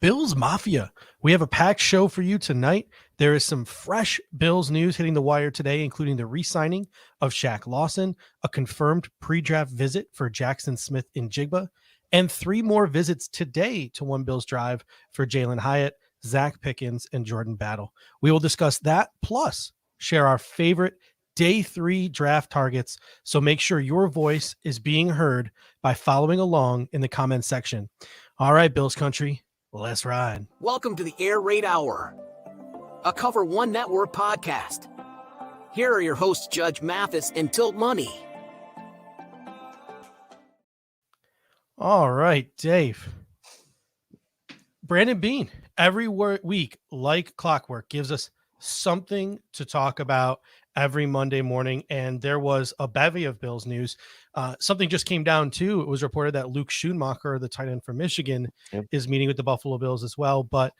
Bills Mafia. We have a packed show for you tonight. There is some fresh Bills news hitting the wire today, including the re-signing of Shaq Lawson, a confirmed pre-draft visit for Jackson Smith in Jigba, and 3 more visits today to One Bills Drive for Jalen Hyatt, Zach Pickens, and Jordan Battle. We will discuss that, plus share our favorite Day 3 draft targets, so make sure your voice is being heard by following along in the comments section. All right, Bills Country, let's ride. Welcome to the Air Raid Hour, a Cover One Network podcast. Here are your hosts, Judge Mathis and Tilt Money. All right, Dave. Brandon Bean, every week, like clockwork, gives us something to talk about every Monday morning, and there was a bevy of Bills news. Something just came down too. It was reported that Luke Schoonmaker, the tight end from Michigan, is meeting with the Buffalo Bills as well. But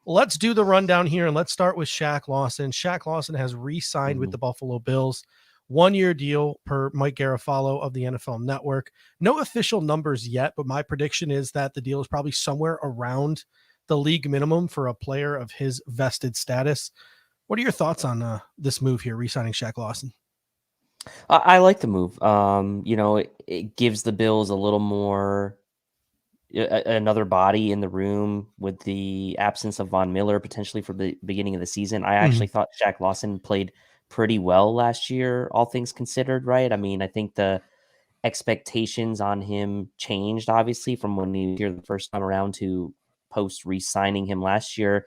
let's do the rundown here, and let's start with Shaq Lawson. Shaq Lawson has re-signed with the Buffalo Bills. 1-year deal per Mike Garafolo of the NFL Network. No official numbers yet, but my prediction is that the deal is probably somewhere around the league minimum for a player of his vested status. What are your thoughts on this move here, re-signing Shaq Lawson? I like the move. It gives the Bills a little more, another body in the room with the absence of Von Miller potentially for the beginning of the season. I actually thought Shaq Lawson played pretty well last year, all things considered, right? I mean, I think the expectations on him changed, obviously, from when he was here the first time around to post re-signing him last year.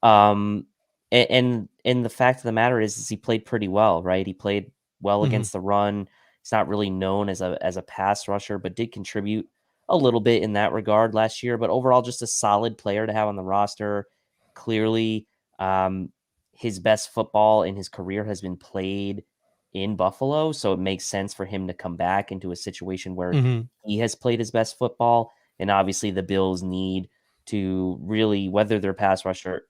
And the fact of the matter is he played pretty well, right? He played well against the run. He's not really known as a pass rusher, but did contribute a little bit in that regard last year. But overall, just a solid player to have on the roster. Clearly, his best football in his career has been played in Buffalo, so it makes sense for him to come back into a situation where he has played his best football. And obviously, the Bills need to really, whether they're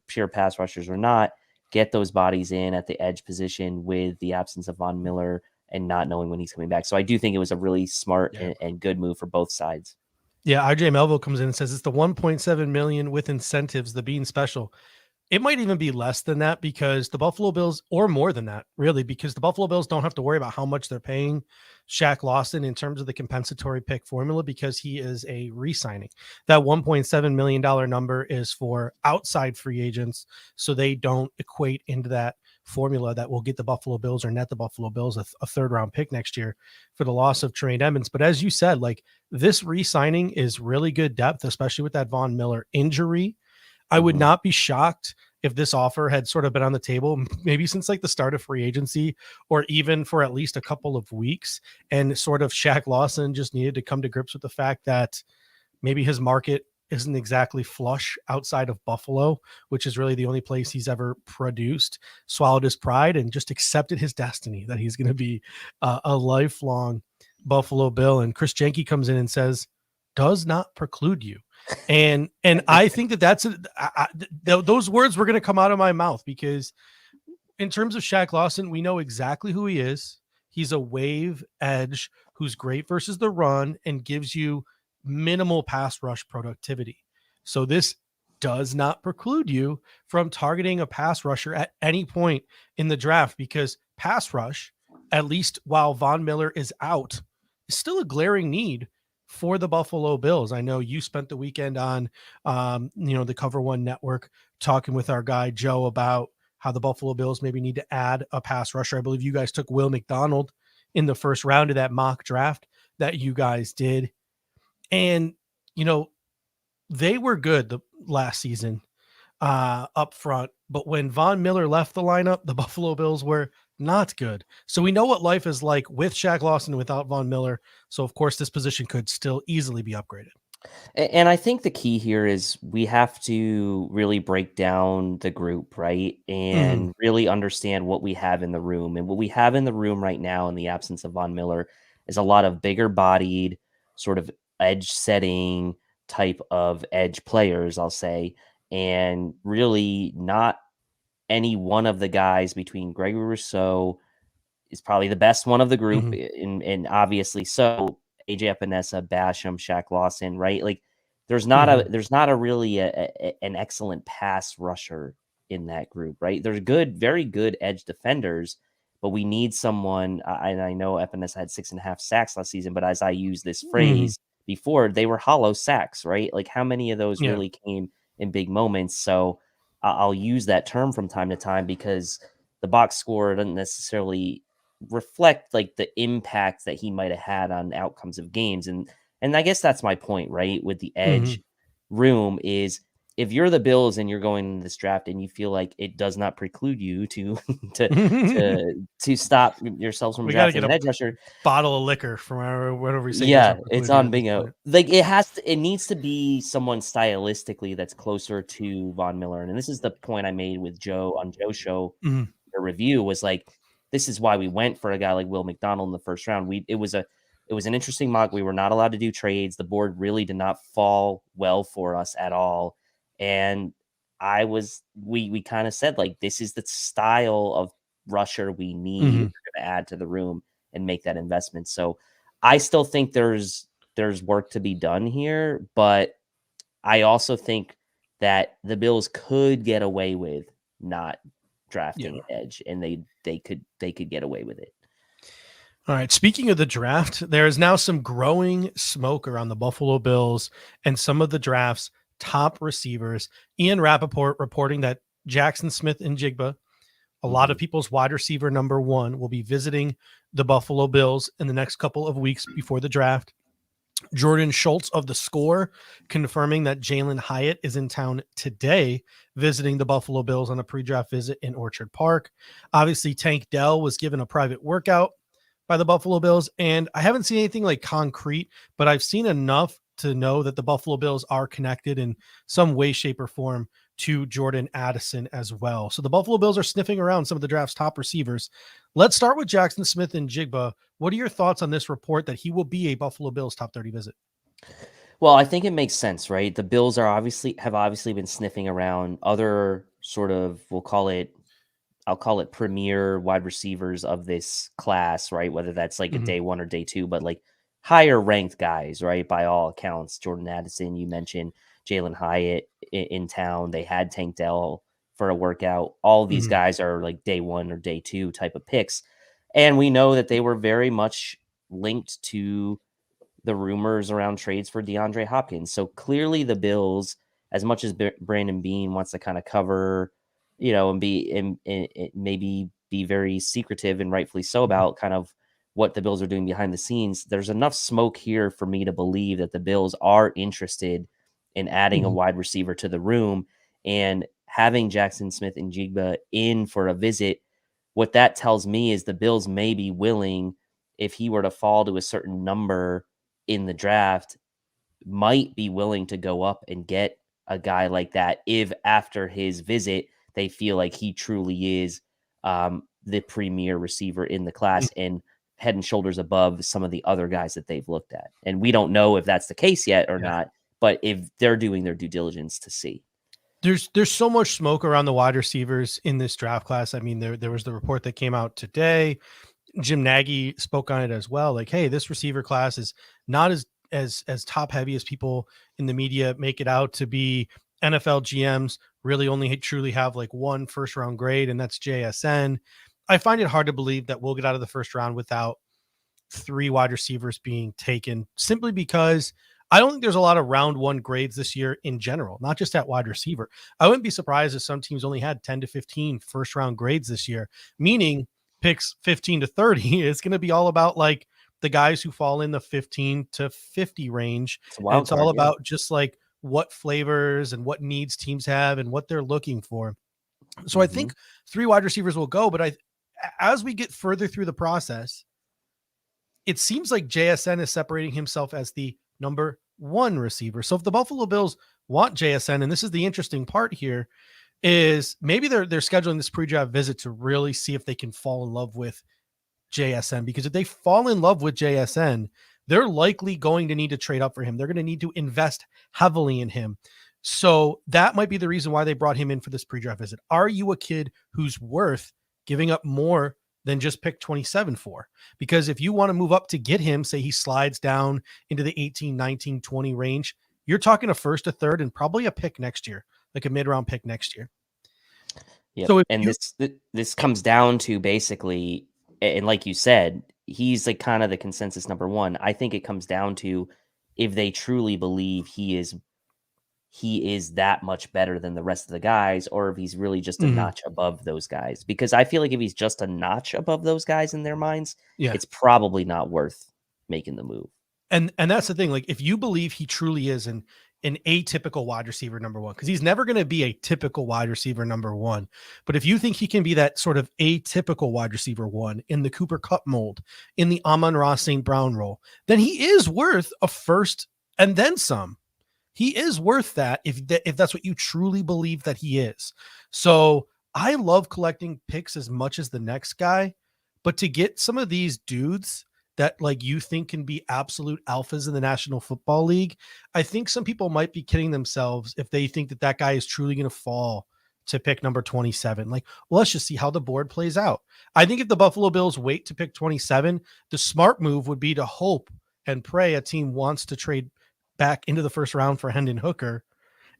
pure pass rushers or not, get those bodies in at the edge position with the absence of Von Miller and not knowing when he's coming back. So I do think it was a really smart and good move for both sides. Yeah, RJ Melville comes in and says it's the $1.7 million with incentives, the Bean special. It might even be less than that because the Buffalo Bills, or more than that, really, because the Buffalo Bills don't have to worry about how much they're paying Shaq Lawson in terms of the compensatory pick formula because he is a re-signing. That $1.7 million number is for outside free agents, so they don't equate into that formula that will get the Buffalo Bills or net the Buffalo Bills a third-round pick next year for the loss of Trey Edmonds. But as you said, like, this re-signing is really good depth, especially with that Von Miller injury. I would not be shocked if this offer had sort of been on the table, maybe since like the start of free agency, or even for at least a couple of weeks. And sort of Shaq Lawson just needed to come to grips with the fact that maybe his market isn't exactly flush outside of Buffalo, which is really the only place he's ever produced, swallowed his pride and just accepted his destiny that he's going to be a lifelong Buffalo Bill. And Chris Jenke comes in and says, does not preclude you. And I think that's those words were going to come out of my mouth because in terms of Shaq Lawson, we know exactly who he is. He's a wave edge who's great versus the run and gives you minimal pass rush productivity. So this does not preclude you from targeting a pass rusher at any point in the draft because pass rush, at least while Von Miller is out, is still a glaring need for the Buffalo Bills. I know you spent the weekend on, the Cover One Network talking with our guy Joe about how the Buffalo Bills maybe need to add a pass rusher. I believe you guys took Will McDonald in the first round of that mock draft that you guys did. And, they were good the last season up front, but when Von Miller left the lineup, the Buffalo Bills were not good. So we know what life is like with Shaq Lawson without Von Miller. So of course this position could still easily be upgraded. And I think the key here is we have to really break down the group, right? And really understand what we have in the room. And what we have in the room right now in the absence of Von Miller is a lot of bigger bodied sort of edge setting type of edge players, I'll say, and really not any one of the guys between Gregory Rousseau is probably the best one of the group, and obviously so AJ Epinesa, Basham, Shaq Lawson, right? Like there's not a really an excellent pass rusher in that group, right? There's very good edge defenders, but we need someone. And I know Epenesa had 6.5 sacks last season, but as I use this phrase before, they were hollow sacks, right? Like how many of those really came in big moments? So I'll use that term from time to time because the box score doesn't necessarily reflect like the impact that he might have had on outcomes of games. And I guess that's my point, right? With the edge room is if you're the Bills and you're going into this draft and you feel like it does not preclude you to stop yourselves from We got to drafting get an a edge rusher. bottle of liquor from whatever we say. Yeah, it's on bingo. Like it needs to be someone stylistically that's closer to Von Miller. And this is the point I made with Joe on Joe's show. The review was like, this is why we went for a guy like Will McDonald in the first round. It was an interesting mock. We were not allowed to do trades. The board really did not fall well for us at all. And we kind of said like, this is the style of rusher we need if you're going to add to the room and make that investment. So I still think there's work to be done here, but I also think that the Bills could get away with not drafting an edge, and they could get away with it. All right. Speaking of the draft, there is now some growing smoke around the Buffalo Bills and some of the draft's top receivers. Ian Rappaport reporting that Jackson Smith-Njigba, a lot of people's wide receiver number 1, will be visiting the Buffalo Bills in the next couple of weeks before the draft. Jordan Schultz of The Score confirming that Jalen Hyatt is in town today visiting the Buffalo Bills on a pre-draft visit in Orchard Park. Obviously, Tank Dell was given a private workout by the Buffalo Bills, and I haven't seen anything like concrete, but I've seen enough to know that the Buffalo Bills are connected in some way, shape, or form to Jordan Addison as well. So the Buffalo Bills are sniffing around some of the draft's top receivers. Let's start with Jackson Smith-Njigba. What are your thoughts on this report that he will be a Buffalo Bills top 30 visit? Well, I think it makes sense, right? The Bills have obviously been sniffing around other sort of, I'll call it premier wide receivers of this class, right? Whether that's like a day 1 or day 2, but like higher ranked guys, right? By all accounts, Jordan Addison, you mentioned Jalen Hyatt in town. They had Tank Dell for a workout. All of these guys are like day 1 or day 2 type of picks. And we know that they were very much linked to the rumors around trades for DeAndre Hopkins. So clearly the Bills, as much as Brandon Beane wants to kind of cover, and maybe be very secretive and rightfully so about kind of what the Bills are doing behind the scenes, there's enough smoke here for me to believe that the Bills are interested in adding a wide receiver to the room and having Jackson Smith-Njigba in for a visit. What that tells me is the Bills may be willing, if he were to fall to a certain number in the draft, might be willing to go up and get a guy like that if after his visit they feel like he truly is the premier receiver in the class and head and shoulders above some of the other guys that they've looked at. And we don't know if that's the case yet or not, but if they're doing their due diligence to see. There's so much smoke around the wide receivers in this draft class. I mean, there was the report that came out today. Jim Nagy spoke on it as well. Like, hey, this receiver class is not as top heavy as people in the media make it out to be. NFL GMs really only truly have like one first round grade, and that's JSN. I find it hard to believe that we'll get out of the first round without 3 wide receivers being taken, simply because I don't think there's a lot of round 1 grades this year in general, not just at wide receiver. I wouldn't be surprised if some teams only had 10 to 15 first round grades this year, meaning picks 15 to 30. It's going to be all about like the guys who fall in the 15 to 50 range. It's all about just like what flavors and what needs teams have and what they're looking for. So I think 3 wide receivers will go, but as we get further through the process, it seems like JSN is separating himself as the number 1 receiver. So if the Buffalo Bills want JSN, and this is the interesting part here, is maybe they're scheduling this pre-draft visit to really see if they can fall in love with JSN, because if they fall in love with JSN, they're likely going to need to trade up for him. They're going to need to invest heavily in him. So that might be the reason why they brought him in for this pre-draft visit. Are you a kid who's worth giving up more than just pick 27 for? Because if you want to move up to get him, say he slides down into the 18, 19, 20 range, you're talking a first, a third, and probably a pick next year, like a mid-round pick next year. Yep. So if And you, this comes down to basically, and like you said, he's like kind of the consensus number one. I think it comes down to if they truly believe he is that much better than the rest of the guys, or if he's really just a Mhm. notch above those guys. Because I feel like if he's just a notch above those guys in their minds, Yeah. it's probably not worth making the move. And that's the thing. Like, if you believe he truly is an atypical wide receiver number one, because he's never going to be a typical wide receiver number one. But if you think he can be that sort of atypical wide receiver one in the Cooper Cup mold, in the Amon-Ra St. Brown role, then he is worth a first and then some. He is worth that if that's what you truly believe that he is. So I love collecting picks as much as the next guy, but to get some of these dudes that like you think can be absolute alphas in the National Football League, I think some people might be kidding themselves if they think that that guy is truly going to fall to pick number 27. Like, well, let's just see how the board plays out. I think if the Buffalo Bills wait to pick 27, the smart move would be to hope and pray a team wants to trade back into the first round for Hendon Hooker,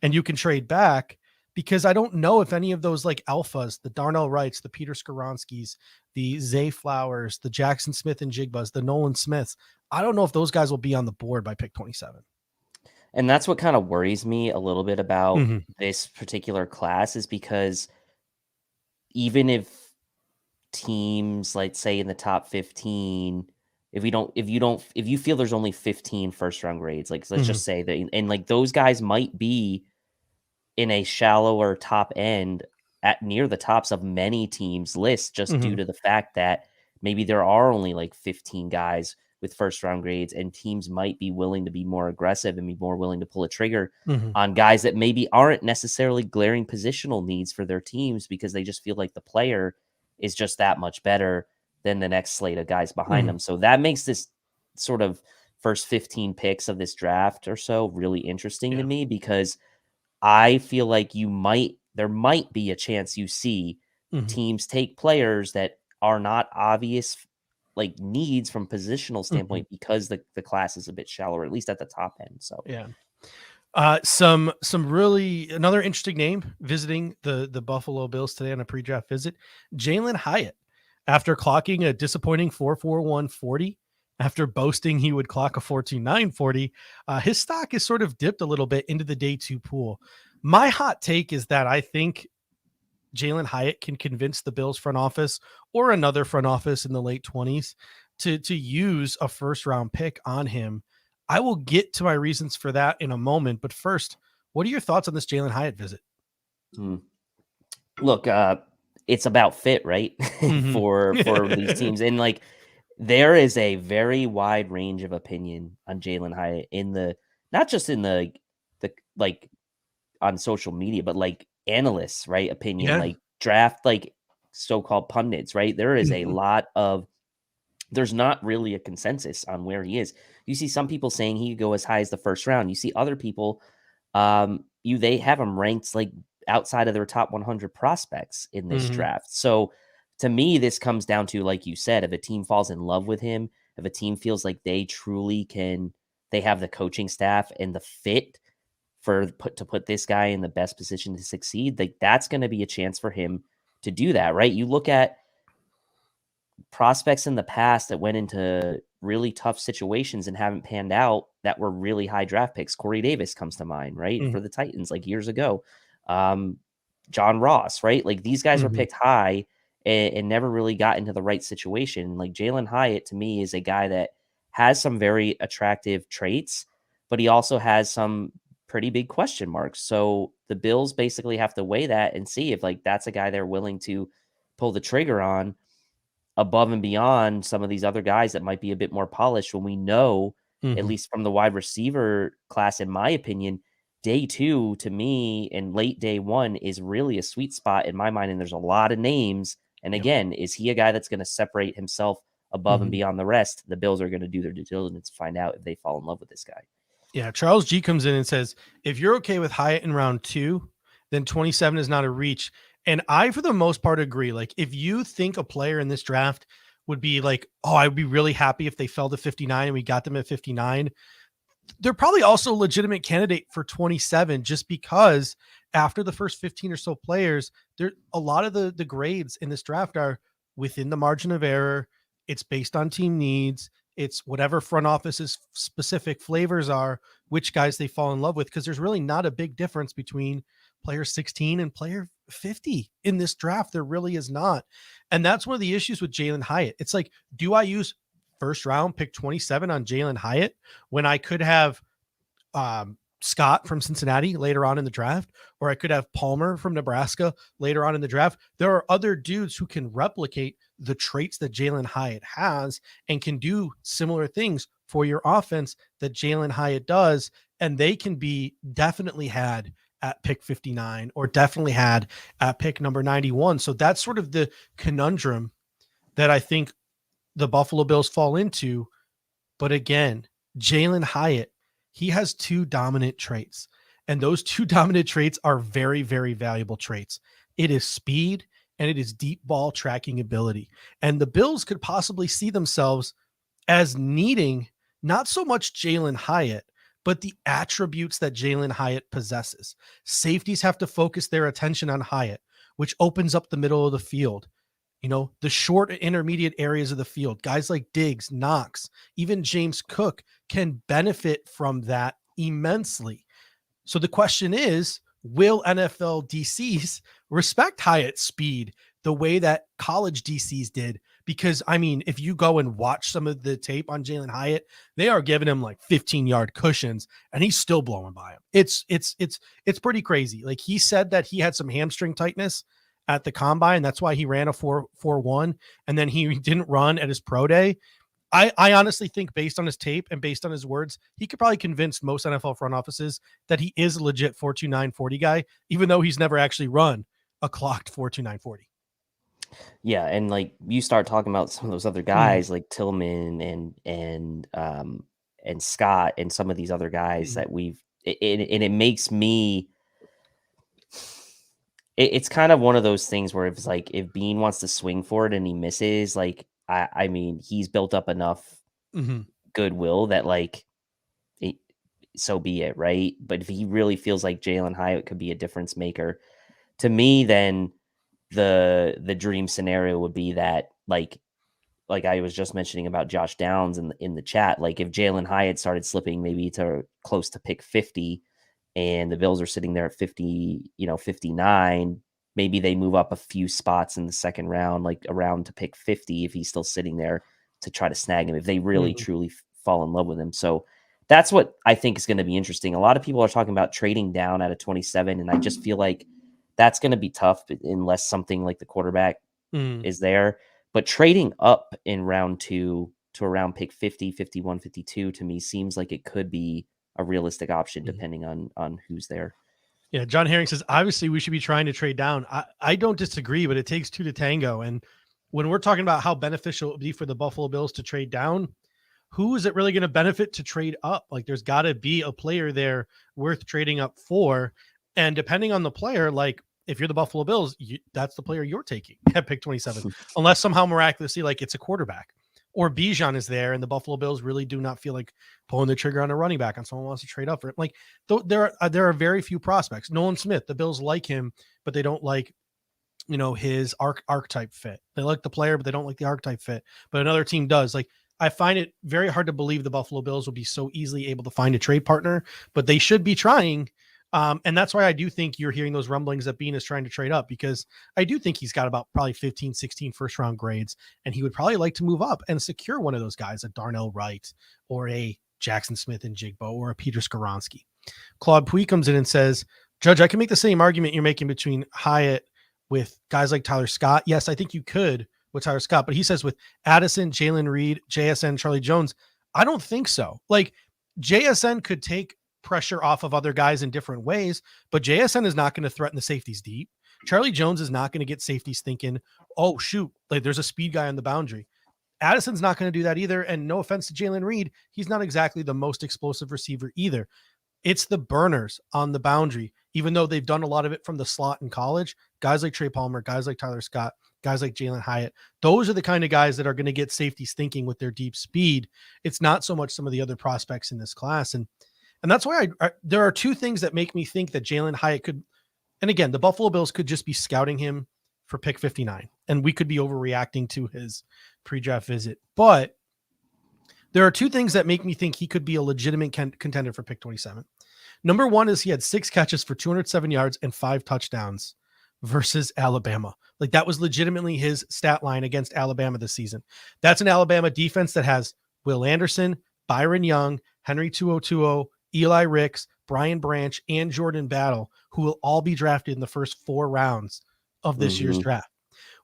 and you can trade back, because I don't know if any of those like alphas, the Darnell Wrights, the Peter Skoronskis, the Zay Flowers, the Jackson Smith and Jigbas, the Nolan Smiths, I don't know if those guys will be on the board by pick 27. And that's what kind of worries me a little bit about Mm-hmm. this particular class, is because even if teams, like say in the top 15, if you feel there's only 15 first round grades, like let's Mm-hmm. just say that, and like those guys might be in a shallower top end at near the tops of many teams' lists, just Mm-hmm. due to the fact that maybe there are only like 15 guys with first round grades, and teams might be willing to be more aggressive and be more willing to pull a trigger Mm-hmm. on guys that maybe aren't necessarily glaring positional needs for their teams, because they just feel like the player is just that much better than the next slate of guys behind Mm-hmm. them. So that makes this sort of first 15 picks of this draft or so really interesting to me, because I feel like there might be a chance you see Mm-hmm. teams take players that are not obvious like needs from positional standpoint, because the class is a bit shallower, at least at the top end. So Yeah. Some really another interesting name visiting the Buffalo Bills today on a pre-draft visit, Jalen Hyatt. After clocking a disappointing 4.4140, after boasting he would clock a 4.2940, his stock is sort of dipped a little bit into the day two pool. My hot take is that I think Jalen Hyatt can convince the Bills front office or another front office in the late 20s to use a first round pick on him. I will get to my reasons for that in a moment, but first, what are your thoughts on this Jalen Hyatt visit? look, it's about fit, right? for these Mm-hmm. teams. And like there is a very wide range of opinion on Jalen Hyatt in the, not just in the like on social media, but like analysts, right? Opinion, Yeah. like draft, like so-called pundits, right? There is a Mhm. lot of, there's not really a consensus on where he is. You see some people saying he could go as high as the first round. You see other people, they have him ranked like outside of their top 100 prospects in this Mhm. draft. So to me, this comes down to, like you said, if a team falls in love with him, if a team feels like they truly can, they have the coaching staff and the fit to put this guy in the best position to succeed, like that's going to be a chance for him to do that, right? You look at prospects in the past that went into really tough situations and haven't panned out that were really high draft picks. Corey Davis comes to mind, right? Mhm. For the Titans, like years ago. John Ross, right? Like these guys were Mhm. picked high and never really got into the right situation. Like Jalen Hyatt to me is a guy that has some very attractive traits, but he also has some pretty big question marks. So the Bills basically have to weigh that and see if like that's a guy they're willing to pull the trigger on above and beyond some of these other guys that might be a bit more polished, when we know, at Mhm. least from the wide receiver class, in my opinion, day two to me and late day one is really a sweet spot in my mind. And there's a lot of names. And Yep. again, is he a guy that's going to separate himself above and Mhm. beyond the rest? The Bills are going to do their due diligence to find out if they fall in love with this guy. Yeah, Charles G comes in and says, if you're okay with Hyatt in round 2, then 27 is not a reach. And I, for the most part, agree. Like, if you think a player in this draft would be like, oh, I'd be really happy if they fell to 59 and we got them at 59, they're probably also a legitimate candidate for 27 just because after the first 15 or so players, there a lot of the grades in this draft are within the margin of error. It's based on team needs. It's whatever front office's specific flavors are, which guys they fall in love with, because there's really not a big difference between player 16 and player 50 in this draft. There really is not. And that's one of the issues with Jalen Hyatt. It's like, do I use first round pick 27 on Jalen Hyatt when I could have Scott from Cincinnati later on in the draft, or I could have Palmer from Nebraska later on in the draft? There are other dudes who can replicate the traits that Jalen Hyatt has and can do similar things for your offense that Jalen Hyatt does. And they can be definitely had at pick 59 or definitely had at pick number 91. So that's sort of the conundrum that I think the Buffalo Bills fall into. But again, Jalen Hyatt, he has two dominant traits, and those two dominant traits are very, very valuable traits. It is speed and it is deep ball tracking ability. And the Bills could possibly see themselves as needing not so much Jalen Hyatt, but the attributes that Jalen Hyatt possesses. Safeties have to focus their attention on Hyatt, which opens up the middle of the field. The short intermediate areas of the field, guys like Diggs, Knox, even James Cook can benefit from that immensely. So the question is, will NFL DCs respect Hyatt's speed the way that college DCs did? Because, I mean, if you go and watch some of the tape on Jalen Hyatt, they are giving him like 15-yard cushions and he's still blowing by him. It's pretty crazy. Like, he said that he had some hamstring tightness at the combine. That's why he ran a 4.41, and then he didn't run at his pro day. I honestly think, based on his tape and based on his words, he could probably convince most NFL front offices that he is a legit 4.29 40 guy, even though he's never actually run a clocked 4.29 40. Yeah, and like you start talking about some of those other guys like Tillman and Scott and some of these other guys that it makes me. It's kind of one of those things where it's like, if Bean wants to swing for it and he misses, like, I mean, he's built up enough goodwill that, like, so be it, right? But if he really feels like Jalen Hyatt could be a difference maker, to me, then the dream scenario would be that, like I was just mentioning about Josh Downs in the chat, like, if Jalen Hyatt started slipping maybe to close to pick 50, and the Bills are sitting there at 50, 59, maybe they move up a few spots in the second round, like around to pick 50, if he's still sitting there, to try to snag him if they really truly fall in love with him. So that's what I think is going to be interesting. A lot of people are talking about trading down out of 27, and I just feel like that's going to be tough unless something like the quarterback is there. But trading up in round 2 to around pick 50, 51, 52, to me seems like it could be a realistic option depending on who's there. Yeah, John Herring says, obviously we should be trying to trade down. I don't disagree, but it takes two to tango. And when we're talking about how beneficial it would be for the Buffalo Bills to trade down, who is it really going to benefit to trade up? Like, there's got to be a player there worth trading up for. And depending on the player, like, if you're the Buffalo Bills, that's the player you're taking at pick 27, unless somehow miraculously, like, it's a quarterback. Or Bijan is there, and the Buffalo Bills really do not feel like pulling the trigger on a running back, and someone wants to trade up for it. Like, there are very few prospects. Nolan Smith, the Bills like him, but they don't like, his archetype fit. They like the player, but they don't like the archetype fit. But another team does. Like, I find it very hard to believe the Buffalo Bills will be so easily able to find a trade partner, but they should be trying. And that's why I do think you're hearing those rumblings that Bean is trying to trade up, because I do think he's got about probably 15, 16 first round grades, and he would probably like to move up and secure one of those guys, a Darnell Wright or a Jackson Smith and Jigbo or a Peter Skoronski. Claude Puy comes in and says, Judge, I can make the same argument you're making between Hyatt with guys like Tyler Scott. Yes, I think you could with Tyler Scott, but he says with Addison, Jalen Reed, JSN, Charlie Jones, I don't think so. Like, JSN could take pressure off of other guys in different ways, but JSN is not going to threaten the safeties deep. Charlie Jones is not going to get safeties thinking, oh shoot, like there's a speed guy on the boundary. Addison's not going to do that either. And no offense to Jalen Reed, he's not exactly the most explosive receiver either. It's the burners on the boundary, even though they've done a lot of it from the slot in college. Guys like Trey Palmer, guys like Tyler Scott, guys like Jalen Hyatt. Those are the kind of guys that are going to get safeties thinking with their deep speed. It's not so much some of the other prospects in this class. And that's why there are two things that make me think that Jalen Hyatt could, and again, the Buffalo Bills could just be scouting him for pick 59, and we could be overreacting to his pre-draft visit. But there are two things that make me think he could be a legitimate contender for pick 27. Number one is he had 6 catches for 207 yards and 5 touchdowns versus Alabama. Like, that was legitimately his stat line against Alabama this season. That's an Alabama defense that has Will Anderson, Byron Young, Henry 2020, Eli Ricks, Brian Branch, and Jordan Battle, who will all be drafted in the first 4 rounds of this year's draft.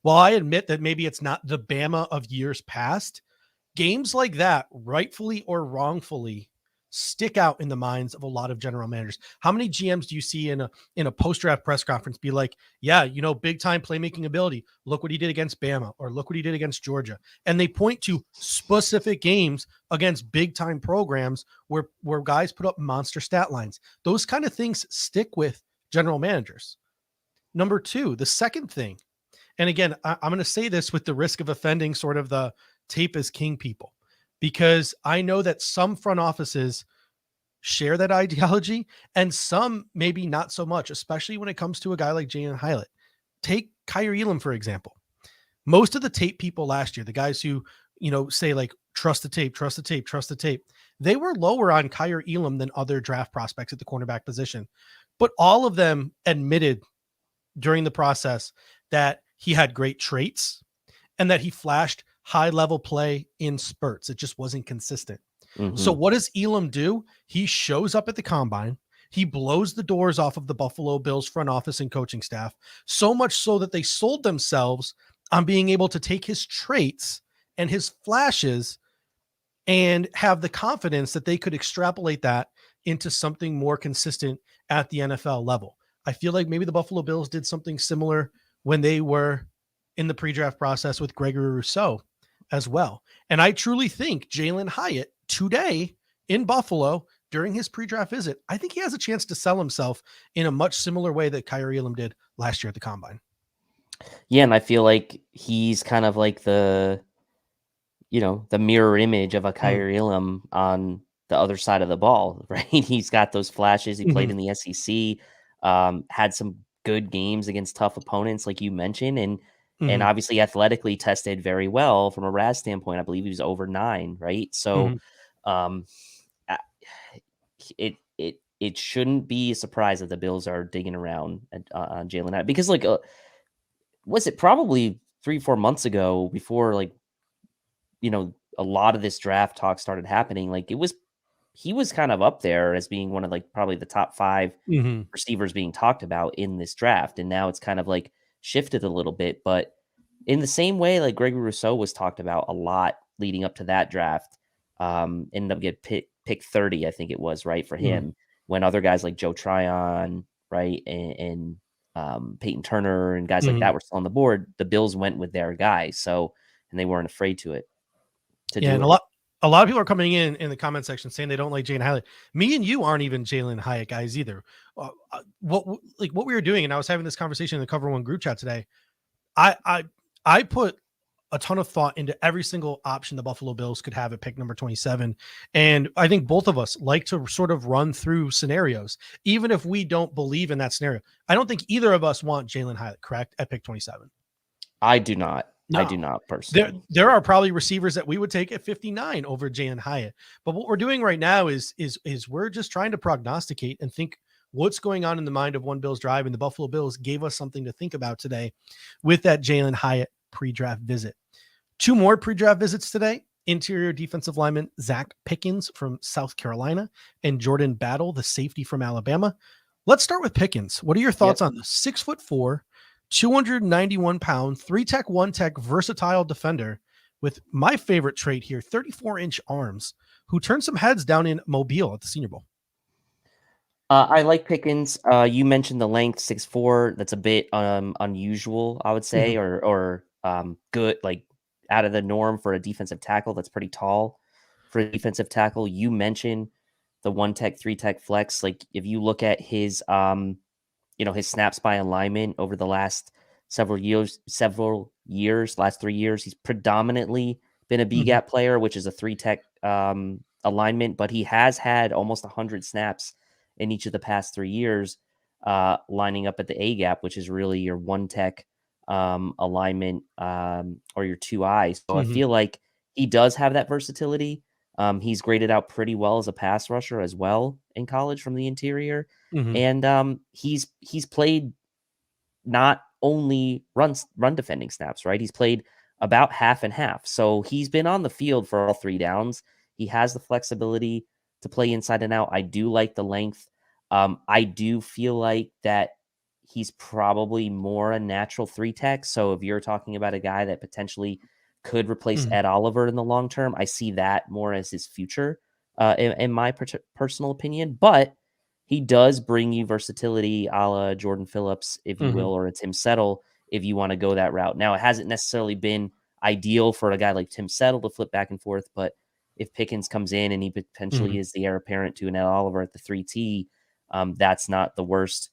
While I admit that maybe it's not the Bama of years past, games like that, rightfully or wrongfully, stick out in the minds of a lot of general managers. How many GMs do you see in a post-draft press conference be like, yeah, you know, big time playmaking ability. Look what he did against Bama, or look what he did against Georgia. And they point to specific games against big time programs where guys put up monster stat lines. Those kind of things stick with general managers. Number two, the second thing, and again, I'm going to say this with the risk of offending sort of the tape is king people, because I know that some front offices share that ideology and some maybe not so much, especially when it comes to a guy like Jalen Hyatt. Take Kyrie Elam, for example. Most of the tape people last year, the guys who, you know, say like, trust the tape, trust the tape, trust the tape, they were lower on Kyrie Elam than other draft prospects at the cornerback position. But all of them admitted during the process that he had great traits and that he flashed high level play in spurts. It just wasn't consistent. So what does Elam do? He shows up at the combine. He blows the doors off of the Buffalo Bills front office and coaching staff, so much so that they sold themselves on being able to take his traits and his flashes and have the confidence that they could extrapolate that into something more consistent at the NFL level. I feel like maybe the Buffalo Bills did something similar when they were in the pre-draft process with Gregory Rousseau as well. And I truly think Jalen Hyatt today in Buffalo during his pre-draft visit, I think he has a chance to sell himself in a much similar way that Kyrie Elam did last year at the combine. Yeah. And I feel like he's kind of like the mirror image of a Kyrie Elam on the other side of the ball, right? He's got those flashes. He played in the SEC, had some good games against tough opponents, like you mentioned, and obviously athletically tested very well from a RAS standpoint. I believe he was over 9, right? So it shouldn't be a surprise that the Bills are digging around on Jalen Hyatt, because like was it probably 3-4 months ago, before like, you know, a lot of this draft talk started happening, like he was kind of up there as being one of like probably the top 5 receivers being talked about in this draft. And now it's kind of like shifted a little bit, but in the same way, like Gregory Rousseau was talked about a lot leading up to that draft, ended up getting pick 30, I think it was, right, for him, when other guys like Joe Tryon, right, and Peyton Turner and guys like that were still on the board. The Bills went with their guy, so, and they weren't afraid to do and it. A lot of people are coming in the comment section saying they don't like Jalen Hyatt. Me and you aren't even Jalen Hyatt guys either. What we were doing, and I was having this conversation in the Cover One group chat today. I put a ton of thought into every single option the Buffalo Bills could have at pick number 27. And I think both of us like to sort of run through scenarios, even if we don't believe in that scenario. I don't think either of us want Jalen Hyatt, correct, at pick 27. I do not. No. I do not personally. There are probably receivers that we would take at 59 over Jalen Hyatt. But what we're doing right now is we're just trying to prognosticate and think what's going on in the mind of one Bills drive. And the Buffalo Bills gave us something to think about today with that Jalen Hyatt pre-draft visit. 2 more pre-draft visits today. Interior defensive lineman Zach Pickens from South Carolina and Jordan Battle, the safety from Alabama. Let's start with Pickens. What are your thoughts on the 6'4", 291 pound, 3-tech, 1-tech versatile defender with my favorite trait here, 34-inch arms, who turned some heads down in Mobile at the Senior Bowl? I like Pickens. You mentioned the length, 6'4". That's a bit unusual, I would say, or good, like out of the norm for a defensive tackle. That's pretty tall for a defensive tackle. You mentioned the 1-tech, 3-tech flex. Like if you look at his his snaps by alignment over the last several last 3 years. He's predominantly been a B gap player, which is a 3-tech alignment, but he has had almost 100 snaps in each of the past 3 years, lining up at the A gap, which is really your 1-tech alignment or your 2-eye. So I feel like he does have that versatility. He's graded out pretty well as a pass rusher as well in college from the interior. And he's played not only run defending snaps, right? He's played about half and half. So he's been on the field for all 3 downs. He has the flexibility to play inside and out. I do like the length. I do feel like that he's probably more a natural 3-tech. So if you're talking about a guy that potentially could replace Ed Oliver in the long term, I see that more as his future, in my personal opinion. But he does bring you versatility a la Jordan Phillips, if you will, or a Tim Settle, if you want to go that route. Now, it hasn't necessarily been ideal for a guy like Tim Settle to flip back and forth, but if Pickens comes in and he potentially is the heir apparent to an Ed Oliver at the 3T, that's not the worst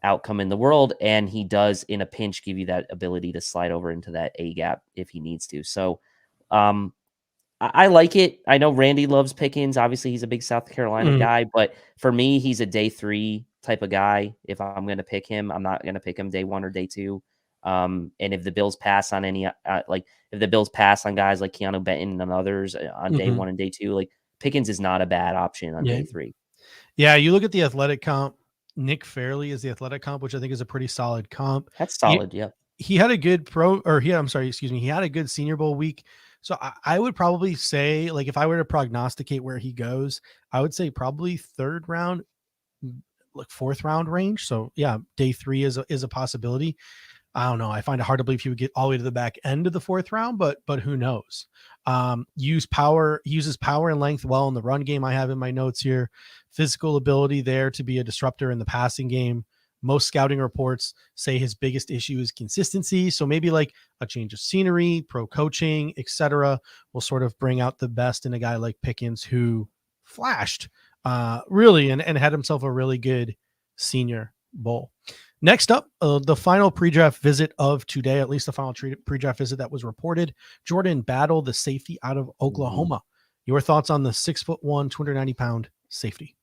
outcome in the world. And he does, in a pinch, give you that ability to slide over into that A gap if he needs to. So I like it. I know Randy loves Pickens. Obviously, he's a big South Carolina guy, but for me, he's a day 3 type of guy. If I'm going to pick him, I'm not going to pick him day 1 or day 2. And if the Bills pass on any, if the Bills pass on guys like Keanu Benton and others on day 1 and day 2, like Pickens is not a bad option on day 3. Yeah, you look at the athletic comp. Nick Fairley is the athletic comp, which I think is a pretty solid comp. That's solid. Yep. He had a good he had a good Senior Bowl week. So I would probably say, like, if I were to prognosticate where he goes, I would say probably 3rd round, like 4th round range. So yeah, day 3 is a possibility. I don't know. I find it hard to believe he would get all the way to the back end of the 4th round, but who knows? Uses power and length well in the run game. I have in my notes here, physical ability there to be a disruptor in the passing game. Most scouting reports say his biggest issue is consistency. So maybe like a change of scenery, pro coaching, etc., will sort of bring out the best in a guy like Pickens, who flashed really and had himself a really good Senior Bowl. Next up, the final pre-draft visit of today, at least the final pre-draft visit that was reported. Jordan Battle, the safety out of Oklahoma. Your thoughts on the 6'1", 290-pound safety?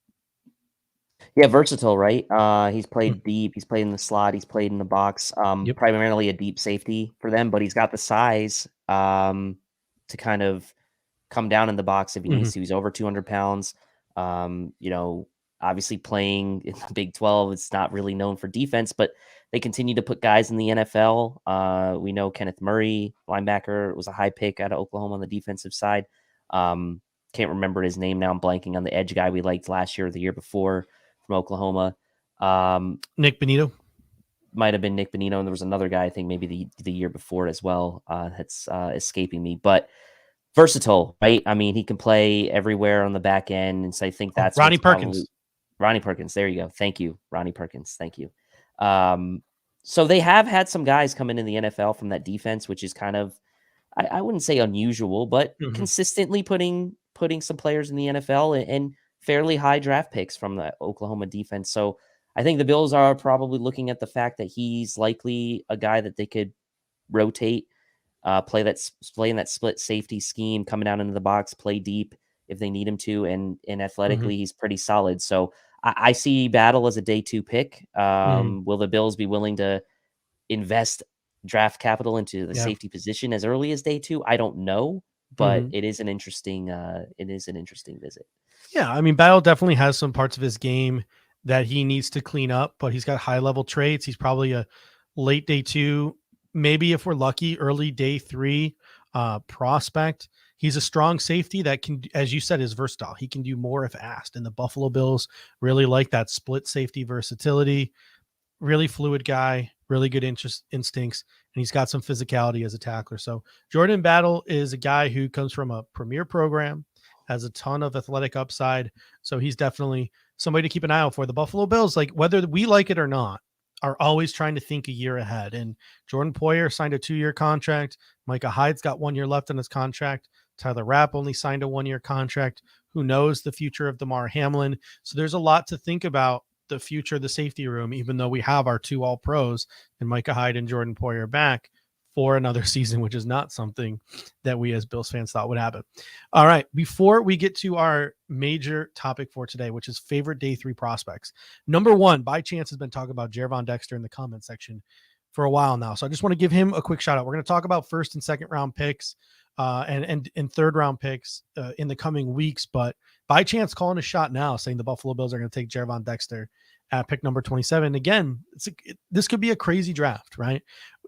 Yeah, versatile, right? He's played deep. He's played in the slot. He's played in the box. Primarily a deep safety for them, but he's got the size to kind of come down in the box if he needs to. He's over 200 pounds. Obviously playing in the Big 12, it's not really known for defense, but they continue to put guys in the NFL. We know Kenneth Murray, linebacker, was a high pick out of Oklahoma on the defensive side. Can't remember his name now. I'm blanking on the edge guy we liked last year or the year before from Oklahoma. Nick Benito. Might have been Nick Benito, and there was another guy, I think maybe the year before as well, that's escaping me. But versatile, right? I mean, he can play everywhere on the back end, and so I think that's Ronnie Perkins. Ronnie Perkins. There you go. Thank you, Ronnie Perkins. Thank you. So they have had some guys come in the NFL from that defense, which is kind of, I wouldn't say unusual, but consistently putting some players in the NFL and fairly high draft picks from the Oklahoma defense. So I think the Bills are probably looking at the fact that he's likely a guy that they could rotate, play in that split safety scheme, coming down into the box, play deep if they need him to, and athletically he's pretty solid. So I see Battle as a day 2 pick. Will the Bills be willing to invest draft capital into the safety position as early as day 2? I don't know, but it is an interesting visit. Yeah, I mean, Battle definitely has some parts of his game that he needs to clean up, but he's got high level traits. He's probably a late day 2, maybe if we're lucky, early day 3 prospect. He's a strong safety that can, as you said, is versatile. He can do more if asked. And the Buffalo Bills really like that split safety versatility. Really fluid guy, really good instincts, and he's got some physicality as a tackler. So Jordan Battle is a guy who comes from a premier program, has a ton of athletic upside. So he's definitely somebody to keep an eye out for. The Buffalo Bills, like whether we like it or not, are always trying to think a year ahead. And Jordan Poyer signed a 2-year contract. Micah Hyde's got 1 year left on his contract. Tyler Rapp only signed a 1-year contract. Who knows the future of Damar Hamlin? So there's a lot to think about the future of the safety room, even though we have our 2 all-pros and Micah Hyde and Jordan Poyer back. for another season, which is not something that we as Bills fans thought would happen. All right. Before we get to our major topic for today, which is favorite day 3 prospects, number 1, by chance, has been talking about Jervon Dexter in the comment section for a while now. So I just want to give him a quick shout out. We're going to talk about first and second round picks and third round picks in the coming weeks. But by chance, calling a shot now, saying the Buffalo Bills are going to take Jervon Dexter at pick number 27. Again, this could be a crazy draft, right?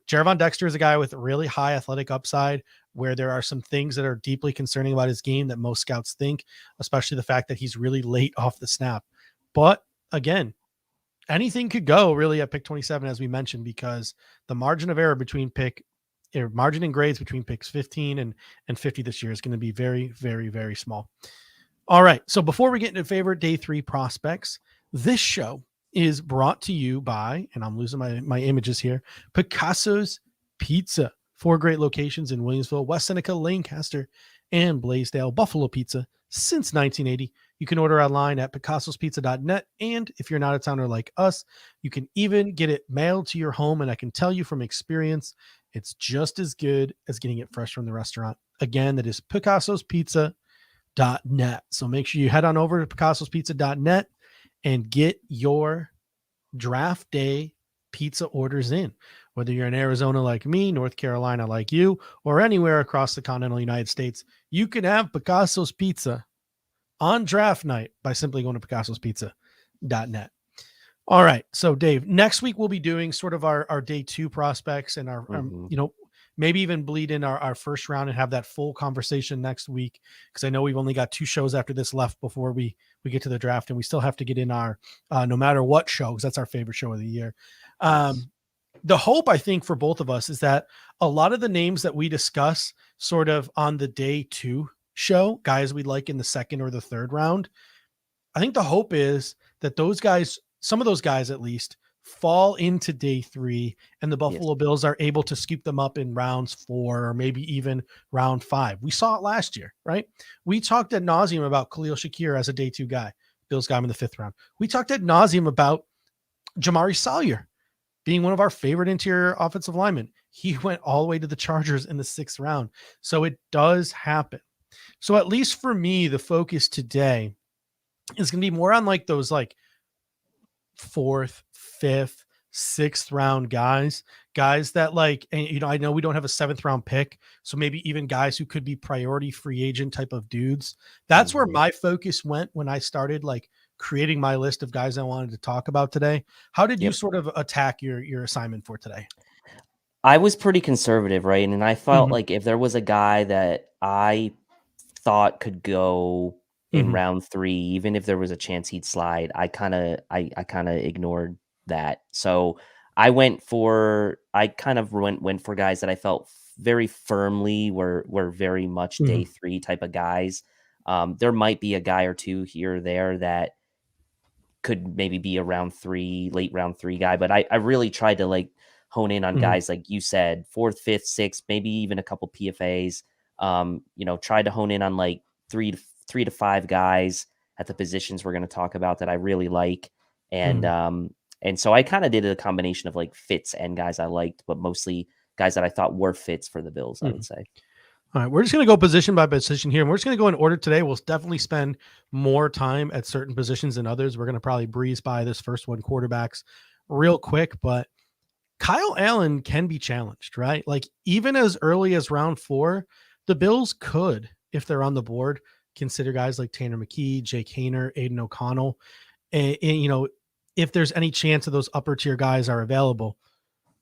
Jervon Dexter is a guy with really high athletic upside, where there are some things that are deeply concerning about his game that most scouts think, especially the fact that he's really late off the snap. But again, anything could go really at pick 27, as we mentioned, because the margin of error between margin in grades between picks 15 and 50 this year is going to be very, very, very small. All right. So before we get into favorite day 3 prospects, this show is brought to you by, and I'm losing my images here, Picasso's Pizza. 4 great locations in Williamsville, West Seneca, Lancaster, and Blaisdell. Buffalo Pizza since 1980. You can order online at picassospizza.net. And if you're not a towner like us, you can even get it mailed to your home. And I can tell you from experience, it's just as good as getting it fresh from the restaurant. Again, that is picassospizza.net. So make sure you head on over to picassospizza.net and get your draft day pizza orders in. Whether you're in Arizona like me, North Carolina like you, or anywhere across the continental United States, you can have Picasso's Pizza on draft night by simply going to picassospizza.net. All right. So Dave, next week we'll be doing sort of our day 2 prospects and our maybe even bleed in our first round and have that full conversation next week. Cause I know we've only got 2 shows after this left before we get to the draft, and we still have to get in our no matter what show, because that's our favorite show of the year. The hope, I think, for both of us is that a lot of the names that we discuss sort of on the day 2 show, guys we like in the second or the third round, I think the hope is that those guys, some of those guys at least, fall into day 3, and the Buffalo Bills are able to scoop them up in rounds 4 or maybe even round 5. We saw it last year, right? We talked ad nauseum about Khalil Shakir as a day 2 guy. Bills got him in the 5th round. We talked ad nauseum about Jamari Salyer being one of our favorite interior offensive linemen. He went all the way to the Chargers in the 6th round. So it does happen. So at least for me, the focus today is going to be more on like those like 4th, 5th, 6th round guys that like, and you know, I know we don't have a 7th round pick, so maybe even guys who could be priority free agent type of dudes. That's where my focus went when I started like creating my list of guys I wanted to talk about today. How did you sort of attack your assignment for today? I was pretty conservative, right? And I felt like if there was a guy that I thought could go in round 3, even if there was a chance he'd slide, I kind of ignored that. So I went for guys that I felt very firmly were very much day 3 type of guys. There might be a guy or 2 here or there that could maybe be a late round 3 guy, but I really tried to like hone in on guys like you said, 4th, 5th, 6th, maybe even a couple PFAs. Tried to hone in on like 3 to 5 guys at the positions we're going to talk about that I really like. And so I kind of did a combination of like fits and guys I liked, but mostly guys that I thought were fits for the Bills, I would say. All right, we're just going to go position by position here, and we're just going to go in order today. We'll definitely spend more time at certain positions than others. We're going to probably breeze by this first one, quarterbacks, real quick, but Kyle Allen can be challenged, right? Like even as early as round 4, the Bills could, if they're on the board, consider guys like Tanner McKee, Jake Haener, Aiden O'Connell. And you know, if there's any chance of those upper tier guys are available,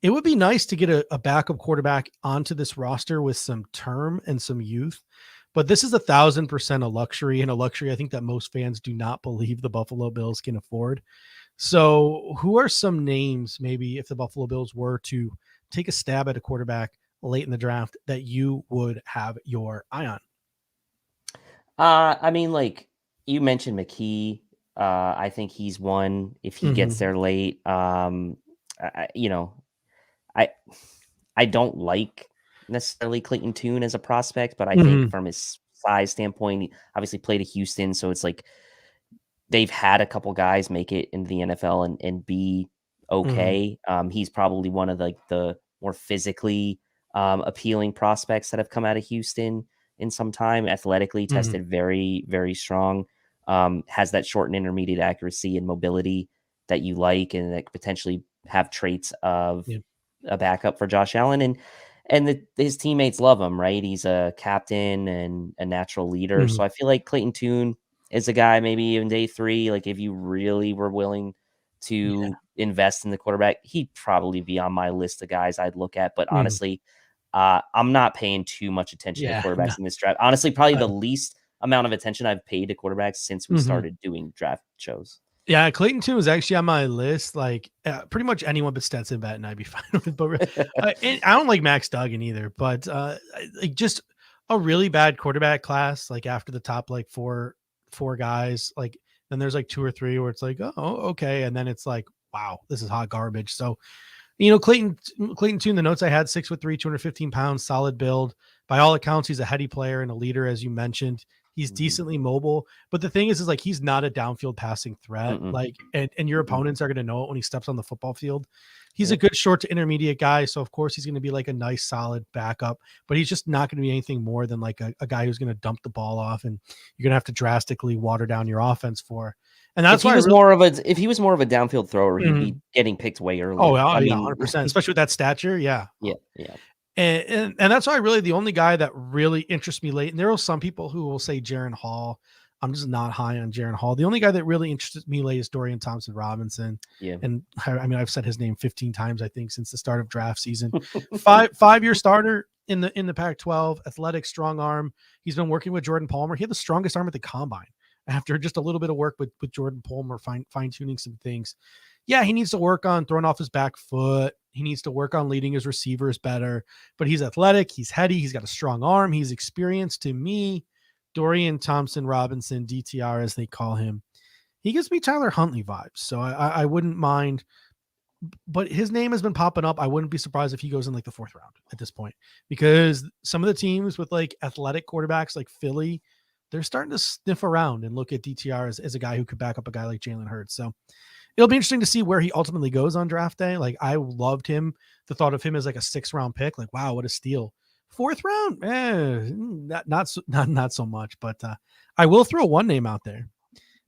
it would be nice to get a backup quarterback onto this roster with some term and some youth. But this is 1,000% a luxury, and a luxury I think that most fans do not believe the Buffalo Bills can afford. So who are some names, maybe if the Buffalo Bills were to take a stab at a quarterback late in the draft, that you would have your eye on? I mean, like you mentioned McKee. I think he's one if he gets there late. I don't like necessarily Clayton Tune as a prospect, but I think from his size standpoint, he obviously played at Houston. So it's like they've had a couple guys make it into the NFL and be okay. He's probably one of like the more physically appealing prospects that have come out of Houston in some time. Athletically tested very, very strong. Has that short and intermediate accuracy and mobility that you like, and that could potentially have traits of a backup for Josh Allen. And his teammates love him, right? He's a captain and a natural leader. So I feel like Clayton Tune is a guy maybe in day 3, like if you really were willing to invest in the quarterback, he'd probably be on my list of guys I'd look at. But honestly, I'm not paying too much attention to quarterbacks in this draft. Honestly, probably the least amount of attention I've paid to quarterbacks since we started doing draft shows. Yeah, Clayton Tune is actually on my list. Like pretty much anyone but Stetson Bennett, I'd be fine with. But I don't like Max Duggan either. But like just a really bad quarterback class. Like after the top like four guys, like then there's like 2 or 3 where it's like, oh, okay, and then it's like, wow, this is hot garbage. So, Clayton Tune, the notes I had, 6'3", 215 pounds, solid build. By all accounts, he's a heady player and a leader, as you mentioned. He's decently mobile, but the thing is like he's not a downfield passing threat. Like, and your opponents are going to know it when he steps on the football field. He's a good short to intermediate guy, so of course he's going to be like a nice, solid backup. But he's just not going to be anything more than like a guy who's going to dump the ball off, and you're going to have to drastically water down your offense for. And that's if he was more of a downfield thrower, he'd be getting picked way earlier. Oh, I mean, 100%, especially with that stature. Yeah. And that's why really the only guy that really interests me late, and there are some people who will say Jaron Hall. I'm just not high on Jaron Hall. The only guy that really interested me late is Dorian Thompson-Robinson. Yeah. And I mean, I've said his name 15 times, I think, since the start of draft season. Five-year starter in the Pac-12, athletic, strong arm. He's been working with Jordan Palmer. He had the strongest arm at the combine after just a little bit of work with Jordan Palmer, fine-tuning some things. Yeah, he needs to work on throwing off his back foot. He needs to work on leading his receivers better, but he's athletic. He's heady. He's got a strong arm. He's experienced. To me, Dorian Thompson-Robinson, DTR, as they call him, he gives me Tyler Huntley vibes. So I wouldn't mind, but his name has been popping up. I wouldn't be surprised if he goes in like the 4th round at this point, because some of the teams with like athletic quarterbacks like Philly, they're starting to sniff around and look at DTR as a guy who could back up a guy like Jalen Hurts. So it'll be interesting to see where he ultimately goes on draft day. Like I loved him, the thought of him as like a 6th round pick. Like, wow, what a steal. 4th round, not so much. But I will throw one name out there. And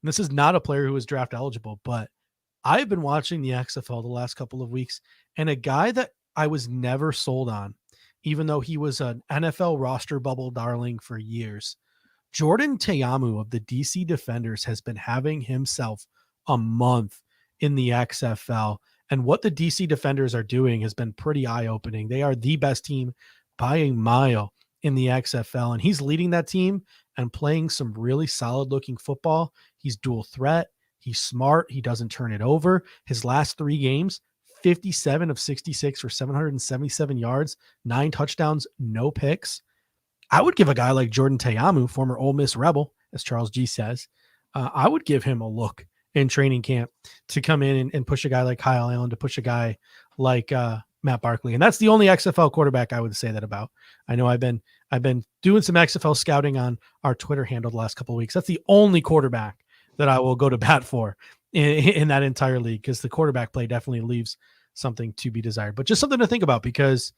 this is not a player who was draft eligible, but I've been watching the XFL the last couple of weeks, and a guy that I was never sold on, even though he was an NFL roster bubble darling for years. Jordan Teamu of the DC Defenders has been having himself a month in the XFL, and what the DC Defenders are doing has been pretty eye-opening. They are the best team by a mile in the XFL, and he's leading that team and playing some really solid-looking football. He's dual threat. He's smart. He doesn't turn it over. His last 3 games, 57 of 66 for 777 yards, 9 touchdowns, no picks. I would give a guy like Jordan Teamu, former Ole Miss Rebel, as Charles G says, I would give him a look in training camp to come in and push a guy like Kyle Allen, to push a guy like Matt Barkley. And that's the only XFL quarterback I would say that about. I know I've been doing some XFL scouting on our Twitter handle the last couple of weeks. That's the only quarterback that I will go to bat for in that entire league, because the quarterback play definitely leaves something to be desired. But just something to think about, because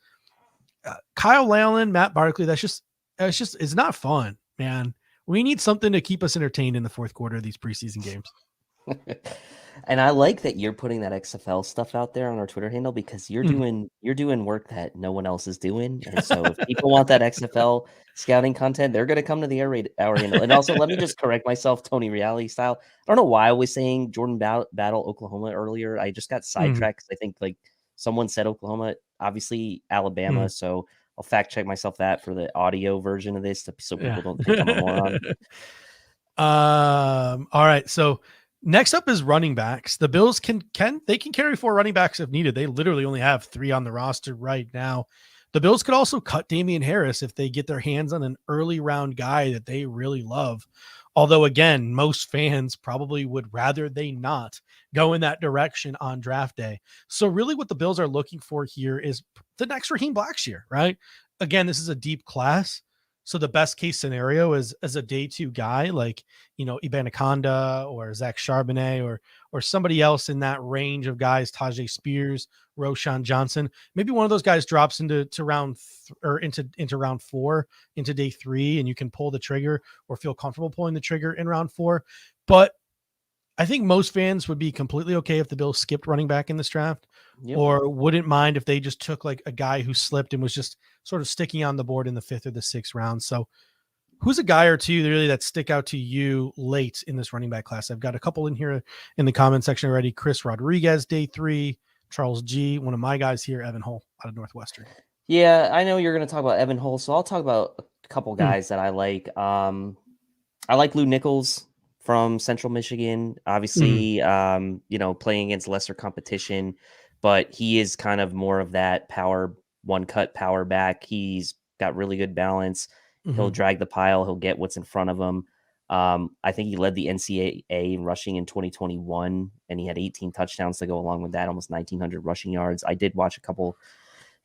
Kyle Allen, Matt Barkley, it's not fun, man. We need something to keep us entertained in the 4th quarter of these preseason games. And I like that you're putting that XFL stuff out there on our Twitter handle, because you're doing work that no one else is doing. And so if people want that XFL scouting content, they're going to come to the our handle. And also, let me just correct myself, Tony Reality style. I don't know why I was saying Jordan Battle Oklahoma earlier. I just got sidetracked. I think like someone said Oklahoma, obviously Alabama. So I'll fact check myself that for the audio version of this, so people don't think I'm a moron. All right. So next up is running backs. The Bills can carry 4 running backs if needed. They literally only have 3 on the roster right now. The Bills could also cut Damian Harris if they get their hands on an early round guy that they really love. Although, again, most fans probably would rather they not go in that direction on draft day. So really what the Bills are looking for here is the next Raheem Blackshear, right? Again, this is a deep class. So the best case scenario is as a day 2 guy, like, Ibanaconda or Zach Charbonnet or somebody else in that range of guys, Tajay Spears, Roshan Johnson. Maybe one of those guys drops into round 4, into day 3, and you can pull the trigger or feel comfortable pulling the trigger in round 4. But I think most fans would be completely okay if the Bills skipped running back in this draft, or wouldn't mind if they just took like a guy who slipped and was just sort of sticking on the board in the 5th or the 6th round. So who's a guy or two really that stick out to you late in this running back class? I've got a couple in here in the comment section already. Chris Rodriguez, day 3, Charles G, one of my guys here, Evan Hull out of Northwestern. Yeah, I know you're going to talk about Evan Hull, so I'll talk about a couple guys that I like. I like Lou Nichols from Central Michigan, obviously, playing against lesser competition, but he is kind of more of that power, one-cut power back. He's got really good balance. He'll drag the pile. He'll get what's in front of him. I think he led the NCAA in rushing in 2021, and he had 18 touchdowns to go along with that, almost 1,900 rushing yards. I did watch a couple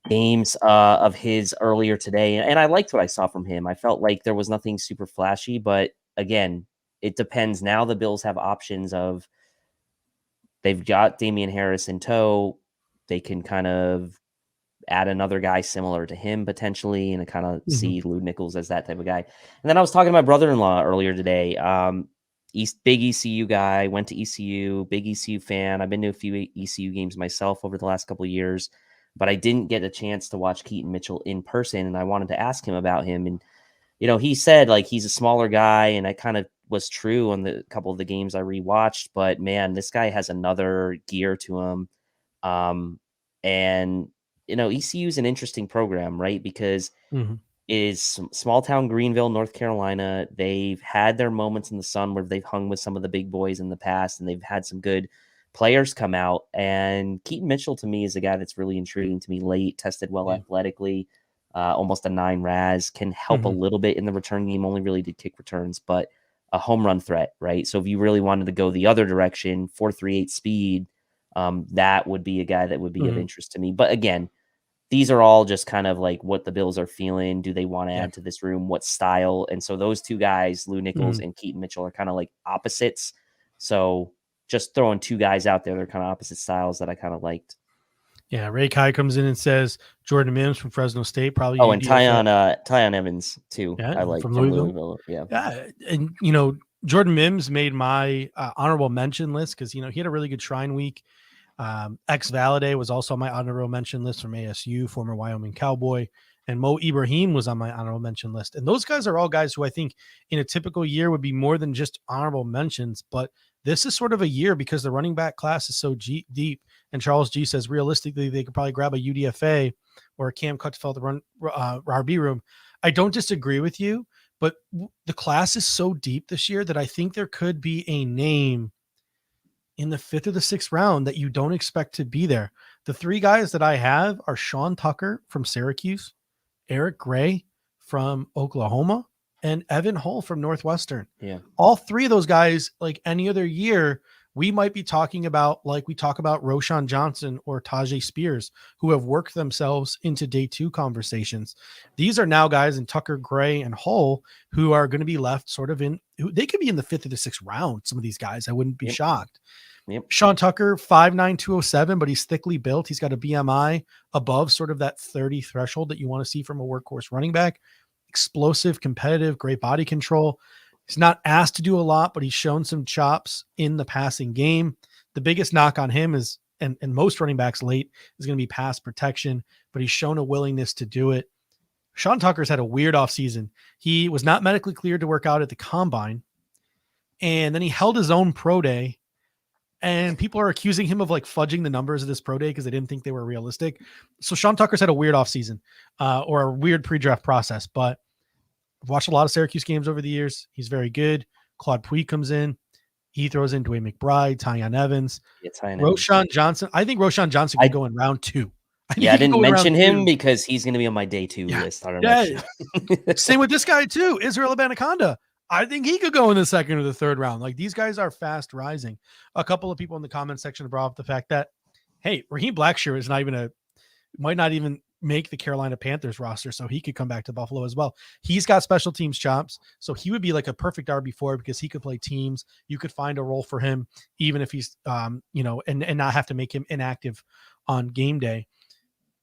games of his earlier today, and I liked what I saw from him. I felt like there was nothing super flashy, but again, it depends. Now the Bills have options of they've got Damian Harris in tow. They can kind of add another guy similar to him potentially, and kind of see Lou Nichols as that type of guy. And then I was talking to my brother-in-law earlier today. Big ECU guy, went to ECU, big ECU fan. I've been to a few ECU games myself over the last couple of years, but I didn't get a chance to watch Keaton Mitchell in person, and I wanted to ask him about him. And he said like he's a smaller guy, and I kind of was true on the couple of the games I rewatched, but man, this guy has another gear to him. And ECU is an interesting program, right? Because it is small town Greenville, North Carolina. They've had their moments in the sun where they've hung with some of the big boys in the past, and they've had some good players come out. And Keaton Mitchell to me is a guy that's really intriguing to me late, tested well athletically, almost a 9 RAS, can help a little bit in the return game, only really did kick returns, but a home run threat, right? So if you really wanted to go the other direction, 4.38 speed, that would be a guy that would be of interest to me. But again, these are all just kind of like what the Bills are feeling. Do they want to add to this room? What style? And so those two guys, Lou Nichols and Keaton Mitchell, are kind of like opposites. So just throwing two guys out there, they're kind of opposite styles that I kind of liked. Yeah, Ray Kai comes in and says Jordan Mims from Fresno State, probably. Oh, and Tyon Evans too. Yeah, I like from Louisville. Yeah, and Jordan Mims made my honorable mention list because he had a really good Shrine Week. X Valaday was also on my honorable mention list from ASU, former Wyoming Cowboy, and Mo Ibrahim was on my honorable mention list. And those guys are all guys who I think in a typical year would be more than just honorable mentions, but this is sort of a year because the running back class is so deep. And Charles G says realistically they could probably grab a UDFA or a Cam Cutfeld to run RB room. I don't disagree with you, but the class is so deep this year that I think there could be a name in the 5th or the 6th round that you don't expect to be there. The 3 guys that I have are Sean Tucker from Syracuse, Eric Gray from Oklahoma, and Evan Hull from Northwestern. Yeah. All 3 of those guys, like any other year, we might be talking about, like we talk about Roshan Johnson or Tajay Spears, who have worked themselves into day 2 conversations. These are now guys in Tucker, Gray, and Hull who are going to be left sort of they could be in the 5th or the 6th round. Some of these guys, I wouldn't be shocked. Yep. Sean Tucker, 5'9", 207, but he's thickly built. He's got a BMI above sort of that 30 threshold that you want to see from a workhorse running back. Explosive, competitive, great body control. He's not asked to do a lot, but he's shown some chops in the passing game. The biggest knock on him is, and most running backs late, is going to be pass protection, but he's shown a willingness to do it. Sean Tucker's had a weird offseason. He was not medically cleared to work out at the combine, and then he held his own pro day, and people are accusing him of like fudging the numbers of this pro day because they didn't think they were realistic. So Sean Tucker's had a weird offseason or a weird pre-draft process, but I've watched a lot of Syracuse games over the years. He's very good. Claude Puig comes in. He throws in Dwayne McBride, Tyon Evans, Roshan Johnson. I think Roshan Johnson could go in round 2. I didn't mention him because he's going to be on my day 2 list. Same with this guy too, Israel Abanaconda. I think he could go in the 2nd or the 3rd round. Like these guys are fast rising. A couple of people in the comment section brought up the fact that, hey, Raheem Blackshear is might not even make the Carolina Panthers roster, so he could come back to Buffalo as well. He's got special teams chops, so he would be like a perfect RB4 because he could play teams. You could find a role for him, even if he's, and not have to make him inactive on game day.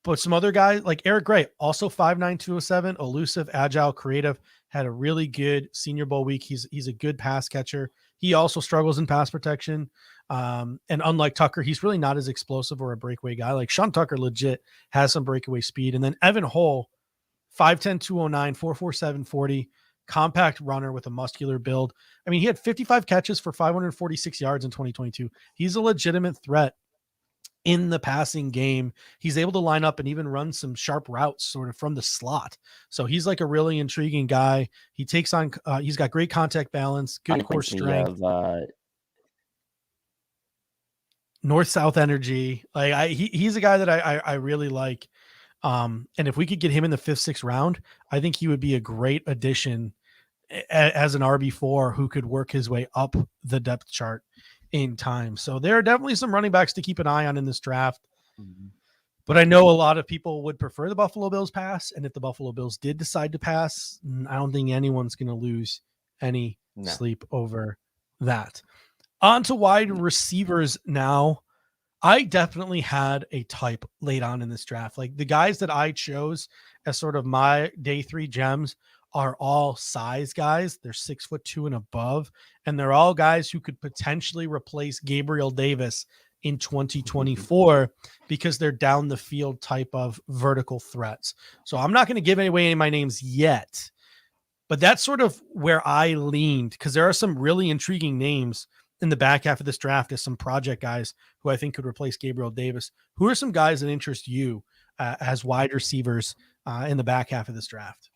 But some other guys like Eric Gray, also 5'9", 207, elusive, agile, creative, had a really good Senior Bowl week. He's a good pass catcher. He also struggles in pass protection. And unlike Tucker, he's really not as explosive or a breakaway guy. Like Sean Tucker legit has some breakaway speed. And then Evan Hull, 5'10", 209, 4.47 40, compact runner with a muscular build. I mean, he had 55 catches for 546 yards in 2022. He's a legitimate threat in the passing game. He's able to line up and even run some sharp routes sort of from the slot. So he's like a really intriguing guy. He takes on, he's got great contact balance, good core strength, north-south energy. Like he's a guy that I really like. And if we could get him in the 5th, 6th round, I think he would be a great addition as an RB4 who could work his way up the depth chart in time. So there are definitely some running backs to keep an eye on in this draft. Mm-hmm. But I know a lot of people would prefer the Buffalo Bills pass. And if the Buffalo Bills did decide to pass, I don't think anyone's going to lose any sleep over that. On to wide receivers now. I definitely had a type late on in this draft. Like the guys that I chose as sort of my day 3 gems are all size guys. They're 6'2" and above, and they're all guys who could potentially replace Gabriel Davis in 2024 because they're down the field type of vertical threats. So I'm not going to give away any of my names yet, but that's sort of where I leaned because there are some really intriguing names in the back half of this draft as some project guys who I think could replace Gabriel Davis. Who are some guys that interest you as wide receivers in the back half of this draft?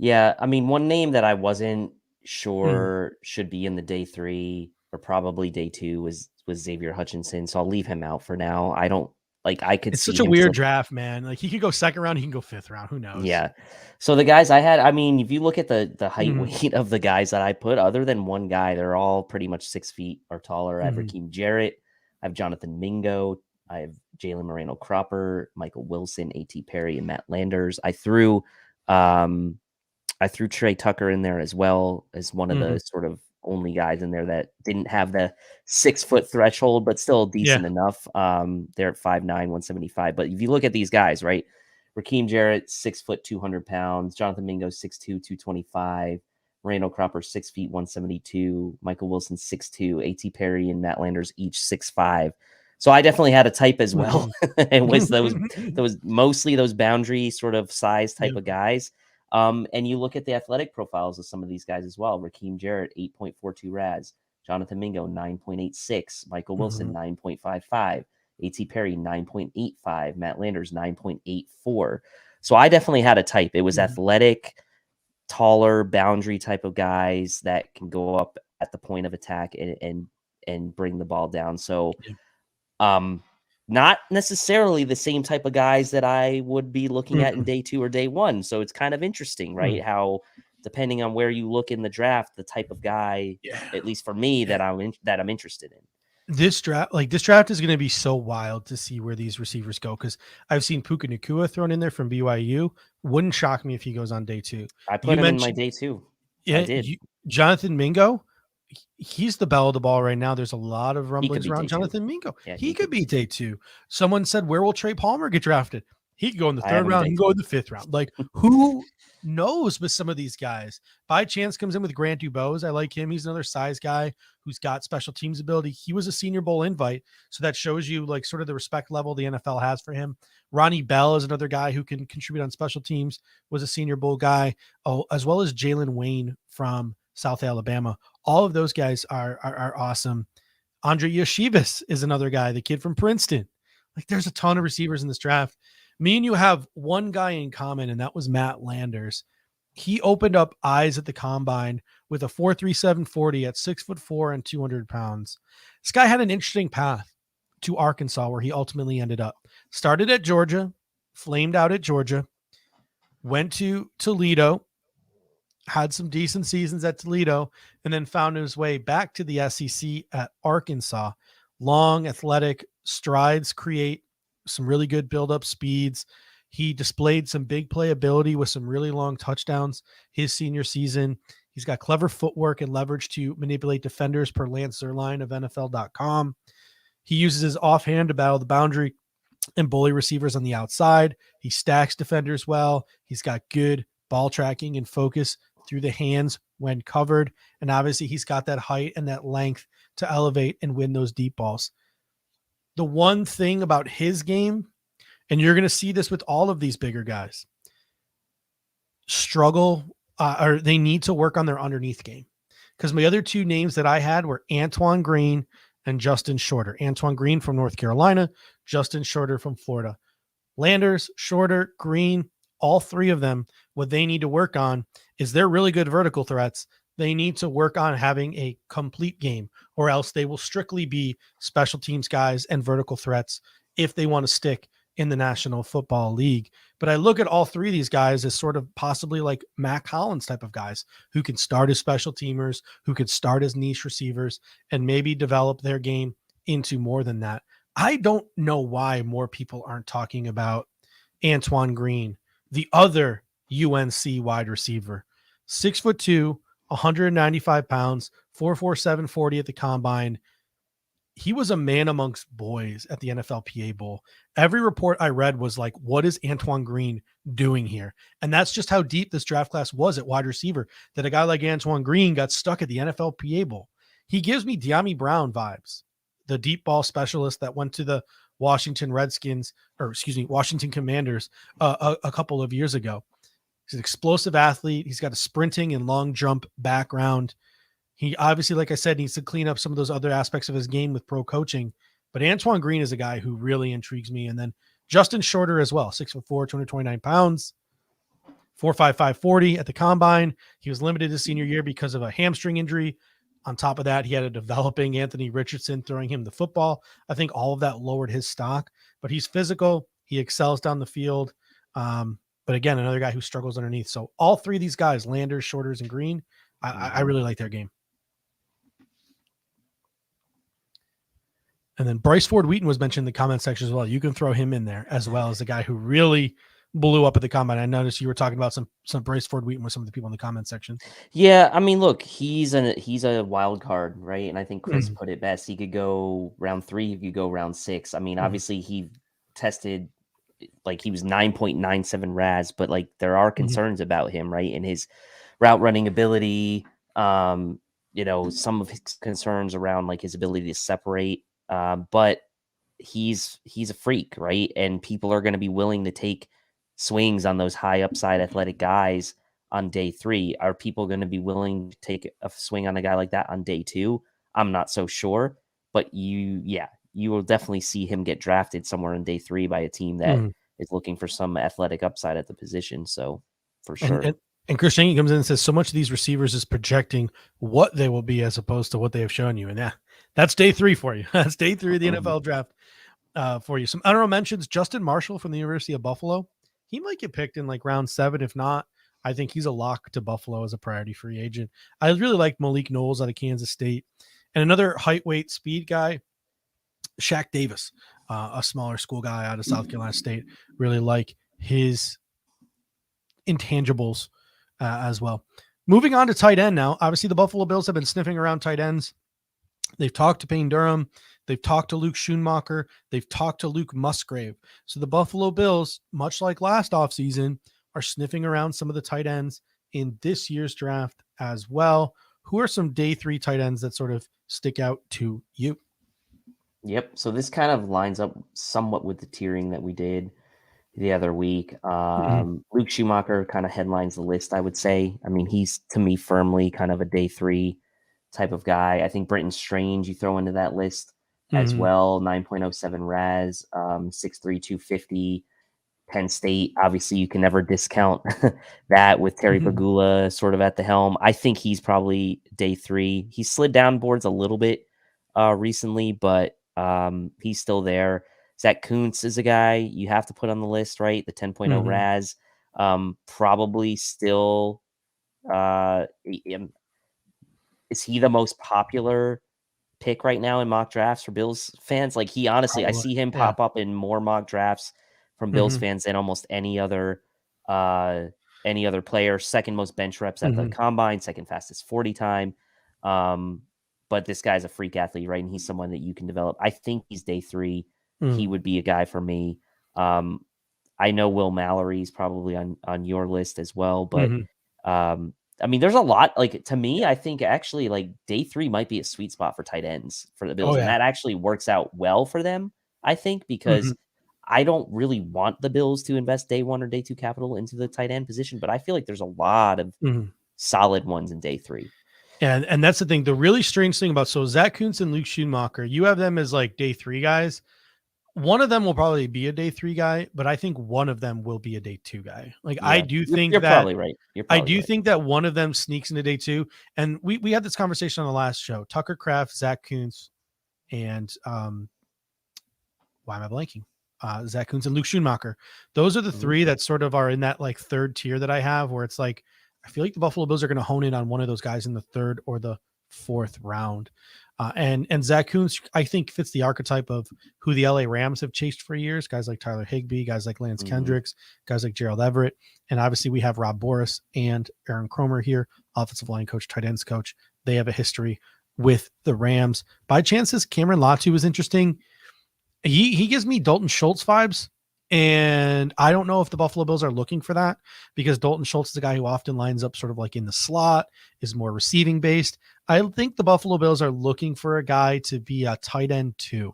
Yeah, I mean, one name that I wasn't sure should be in the day 3 or probably day 2 was Xavier Hutchinson. So I'll leave him out for now. I don't like. I could. It's such a weird draft, man. Like he could go 2nd round, he can go 5th round. Who knows? Yeah. So the guys I had, I mean, if you look at the height weight of the guys that I put, other than one guy, they're all pretty much 6 feet or taller. I have Raheem Jarrett, I have Jonathan Mingo, I have Jalen Moreno-Cropper, Michael Wilson, A.T. Perry, and Matt Landers. I threw Trey Tucker in there as well as one of the sort of only guys in there that didn't have the 6 foot threshold, but still decent enough. They're at 5'9", 175. But if you look at these guys, right? Raheem Jarrett, 6 foot, 200 pounds. Jonathan Mingo, 6'2", 225. Moreno-Cropper, 6 feet, 172. Michael Wilson, 6'2". A.T. Perry and Matt Landers, each 6'5". So I definitely had a type as well. It was those mostly those boundary sort of size type of guys. And you look at the athletic profiles of some of these guys as well. Raheem Jarrett, 8.42 RAS. Jonathan Mingo, 9.86. Michael Wilson, 9.55. A.T. Perry, 9.85. Matt Landers, 9.84. So I definitely had a type. It was athletic, taller, boundary type of guys that can go up at the point of attack and bring the ball down. So not necessarily the same type of guys that I would be looking at in day 2 or day 1. So it's kind of interesting, right? How depending on where you look in the draft, the type of guy, at least for me, that I'm interested in. This draft is going to be so wild to see where these receivers go because I've seen Puka Nacua thrown in there from BYU. Wouldn't shock me if he goes on day 2. I put him in my day 2. Yeah, I did. Jonathan Mingo, he's the bell of the ball right now. There's a lot of rumblings around Jonathan Mingo. Yeah, he could be day 2. Someone said, where will Trey Palmer get drafted? He could go in the 3rd round. He can go in the 5th round. Like, who knows with some of these guys? By chance comes in with Grant Dubose. I like him. He's another size guy who's got special teams ability. He was a Senior Bowl invite. So that shows you like sort of the respect level the NFL has for him. Ronnie Bell is another guy who can contribute on special teams, was a Senior Bowl guy. Oh, as well as Jalen Wayne from South Alabama. All of those guys are awesome. Andre Yeshivas is another guy, the kid from Princeton. Like there's a ton of receivers in this draft. Me and you have one guy in common, and that was Matt Landers. He opened up eyes at the combine with a 4.37 40 at 6'4" and 200 pounds. This guy had an interesting path to Arkansas where he ultimately ended up. Started at Georgia, flamed out at Georgia, went to Toledo, had some decent seasons at Toledo, and then found his way back to the SEC at Arkansas. Long, athletic strides create some really good build-up speeds. He displayed some big playability with some really long touchdowns his senior season. He's got clever footwork and leverage to manipulate defenders per Lance Zierlein of NFL.com. He uses his offhand to battle the boundary and bully receivers on the outside. He stacks defenders well. He's got good ball tracking and focus through the hands when covered. And obviously he's got that height and that length to elevate and win those deep balls. The one thing about his game, and you're going to see this with all of these bigger guys, or they need to work on their underneath game. Because my other two names that I had were Antoine Green and Justin Shorter. Antoine Green from North Carolina, Justin Shorter from Florida. Landers, Shorter, Green, all three of them, what they need to work on is they're really good vertical threats. They need to work on having a complete game, or else they will strictly be special teams guys and vertical threats if they want to stick in the National Football League. But I look at all three of these guys as sort of possibly like Mac Hollins type of guys who can start as special teamers, who could start as niche receivers, and maybe develop their game into more than that. I don't know why more people aren't talking about Antoine Green, the other UNC wide receiver, 6'2", 195 pounds, 4.47 40 at the combine. He was a man amongst boys at the NFLPA Bowl. Every report I read was like, what is Antoine Green doing here? And that's just how deep this draft class was at wide receiver, that a guy like Antoine Green got stuck at the NFLPA Bowl. He gives me De'Ami Brown vibes, the deep ball specialist that went to the Washington Commanders a couple of years ago. He's an explosive athlete. He's got a sprinting and long jump background. He obviously, like I said, needs to clean up some of those other aspects of his game with pro coaching. But Antoine Green is a guy who really intrigues me. And then Justin Shorter as well, 6'4", 229 pounds, 4.55 40 at the combine. He was limited his senior year because of a hamstring injury. On top of that, he had a developing Anthony Richardson throwing him the football. I think all of that lowered his stock. But he's physical. He excels down the field. But again, another guy who struggles underneath. So all three of these guys, Landers, Shorters, and Green, I really like their game. And then Bryce Ford Wheaton was mentioned in the comment section as well. You can throw him in there as well as the guy who really blew up at the combine. I noticed you were talking about some Bryce Ford Wheaton with some of the people in the comment section. Yeah, I mean, look, he's a wild card, right? And I think Chris put it best. He could go round 3, he could go round 6. I mean, obviously he tested like he was 9.97 RAS, but like there are concerns about him, right? And his route running ability, some of his concerns around like his ability to separate. But he's a freak, right? And people are going to be willing to take swings on those high upside athletic guys on day 3. Are people going to be willing to take a swing on a guy like that on day 2? I'm not so sure, but you will definitely see him get drafted somewhere in day 3 by a team that is looking for some athletic upside at the position. So for sure. And Chris Shanky comes in and says, so much of these receivers is projecting what they will be as opposed to what they have shown you. And that's day 3 for you. That's day 3 of the NFL draft for you. Some honorable mentions, Justin Marshall from the University of Buffalo. He might get picked in like round 7. If not, I think he's a lock to Buffalo as a priority free agent. I really like Malik Knowles out of Kansas State. And another height, weight, speed guy, Shaq Davis, a smaller school guy out of South Carolina State. Really like his intangibles as well. Moving on to tight end now. Obviously, the Buffalo Bills have been sniffing around tight ends. They've talked to Payne Durham. They've talked to Luke Schoonmaker. They've talked to Luke Musgrave. So the Buffalo Bills, much like last offseason, are sniffing around some of the tight ends in this year's draft as well. Who are some day 3 tight ends that sort of stick out to you? Yep. So this kind of lines up somewhat with the tiering that we did the other week. Luke Schoonmaker kind of headlines the list, I would say. I mean, he's, to me, firmly kind of a day 3 type of guy. I think Brenton Strange you throw into that list as well. 9.07 RAS, 6'3", 250. Penn State, obviously you can never discount that with Terry Pagula sort of at the helm. I think he's probably day 3. He slid down boards a little bit recently, but he's still there. Zach Kuntz is a guy you have to put on the list, right? The 10.0 RAS, probably still, is he the most popular pick right now in mock drafts for Bills fans? Like he honestly, I see him pop up in more mock drafts from Bills fans than almost any other player. Second most bench reps at the combine, second fastest 40 time. But this guy's a freak athlete, right? And he's someone that you can develop. I think he's day 3. He would be a guy for me. I know Will Mallory's probably on your list as well, but I mean, there's a lot. Like, to me, I think actually like day 3 might be a sweet spot for tight ends for the Bills, and that actually works out well for them, I think, because I don't really want the Bills to invest day 1 or day 2 capital into the tight end position, but I feel like there's a lot of solid ones in day 3. And that's the thing. The really strange thing about Zach Kuntz and Luke Schoonmaker, you have them as like day 3 guys. One of them will probably be a day 3 guy, but I think one of them will be a day 2 guy. Like, yeah, I do think you're probably right. I do think that one of them sneaks into day 2. And we had this conversation on the last show. Tucker Kraft, Zach Kuntz, and why am I blanking? Zach Kuntz and Luke Schoonmaker. Those are the 3 that sort of are in that like third tier that I have, where it's like, I feel like the Buffalo Bills are going to hone in on one of those guys in the 3rd or the 4th round. And Zach Kuntz, I think, fits the archetype of who the LA Rams have chased for years. Guys like Tyler Higbee, guys like Lance Kendricks, guys like Gerald Everett. And obviously we have Rob Boris and Aaron Cromer here, offensive line coach, tight ends coach. They have a history with the Rams. By chances, Cameron Latu is interesting. He gives me Dalton Schultz vibes. And I don't know if the Buffalo Bills are looking for that, because Dalton Schultz is a guy who often lines up sort of like in the slot, is more receiving based. I think the Buffalo Bills are looking for a guy to be a tight end 2,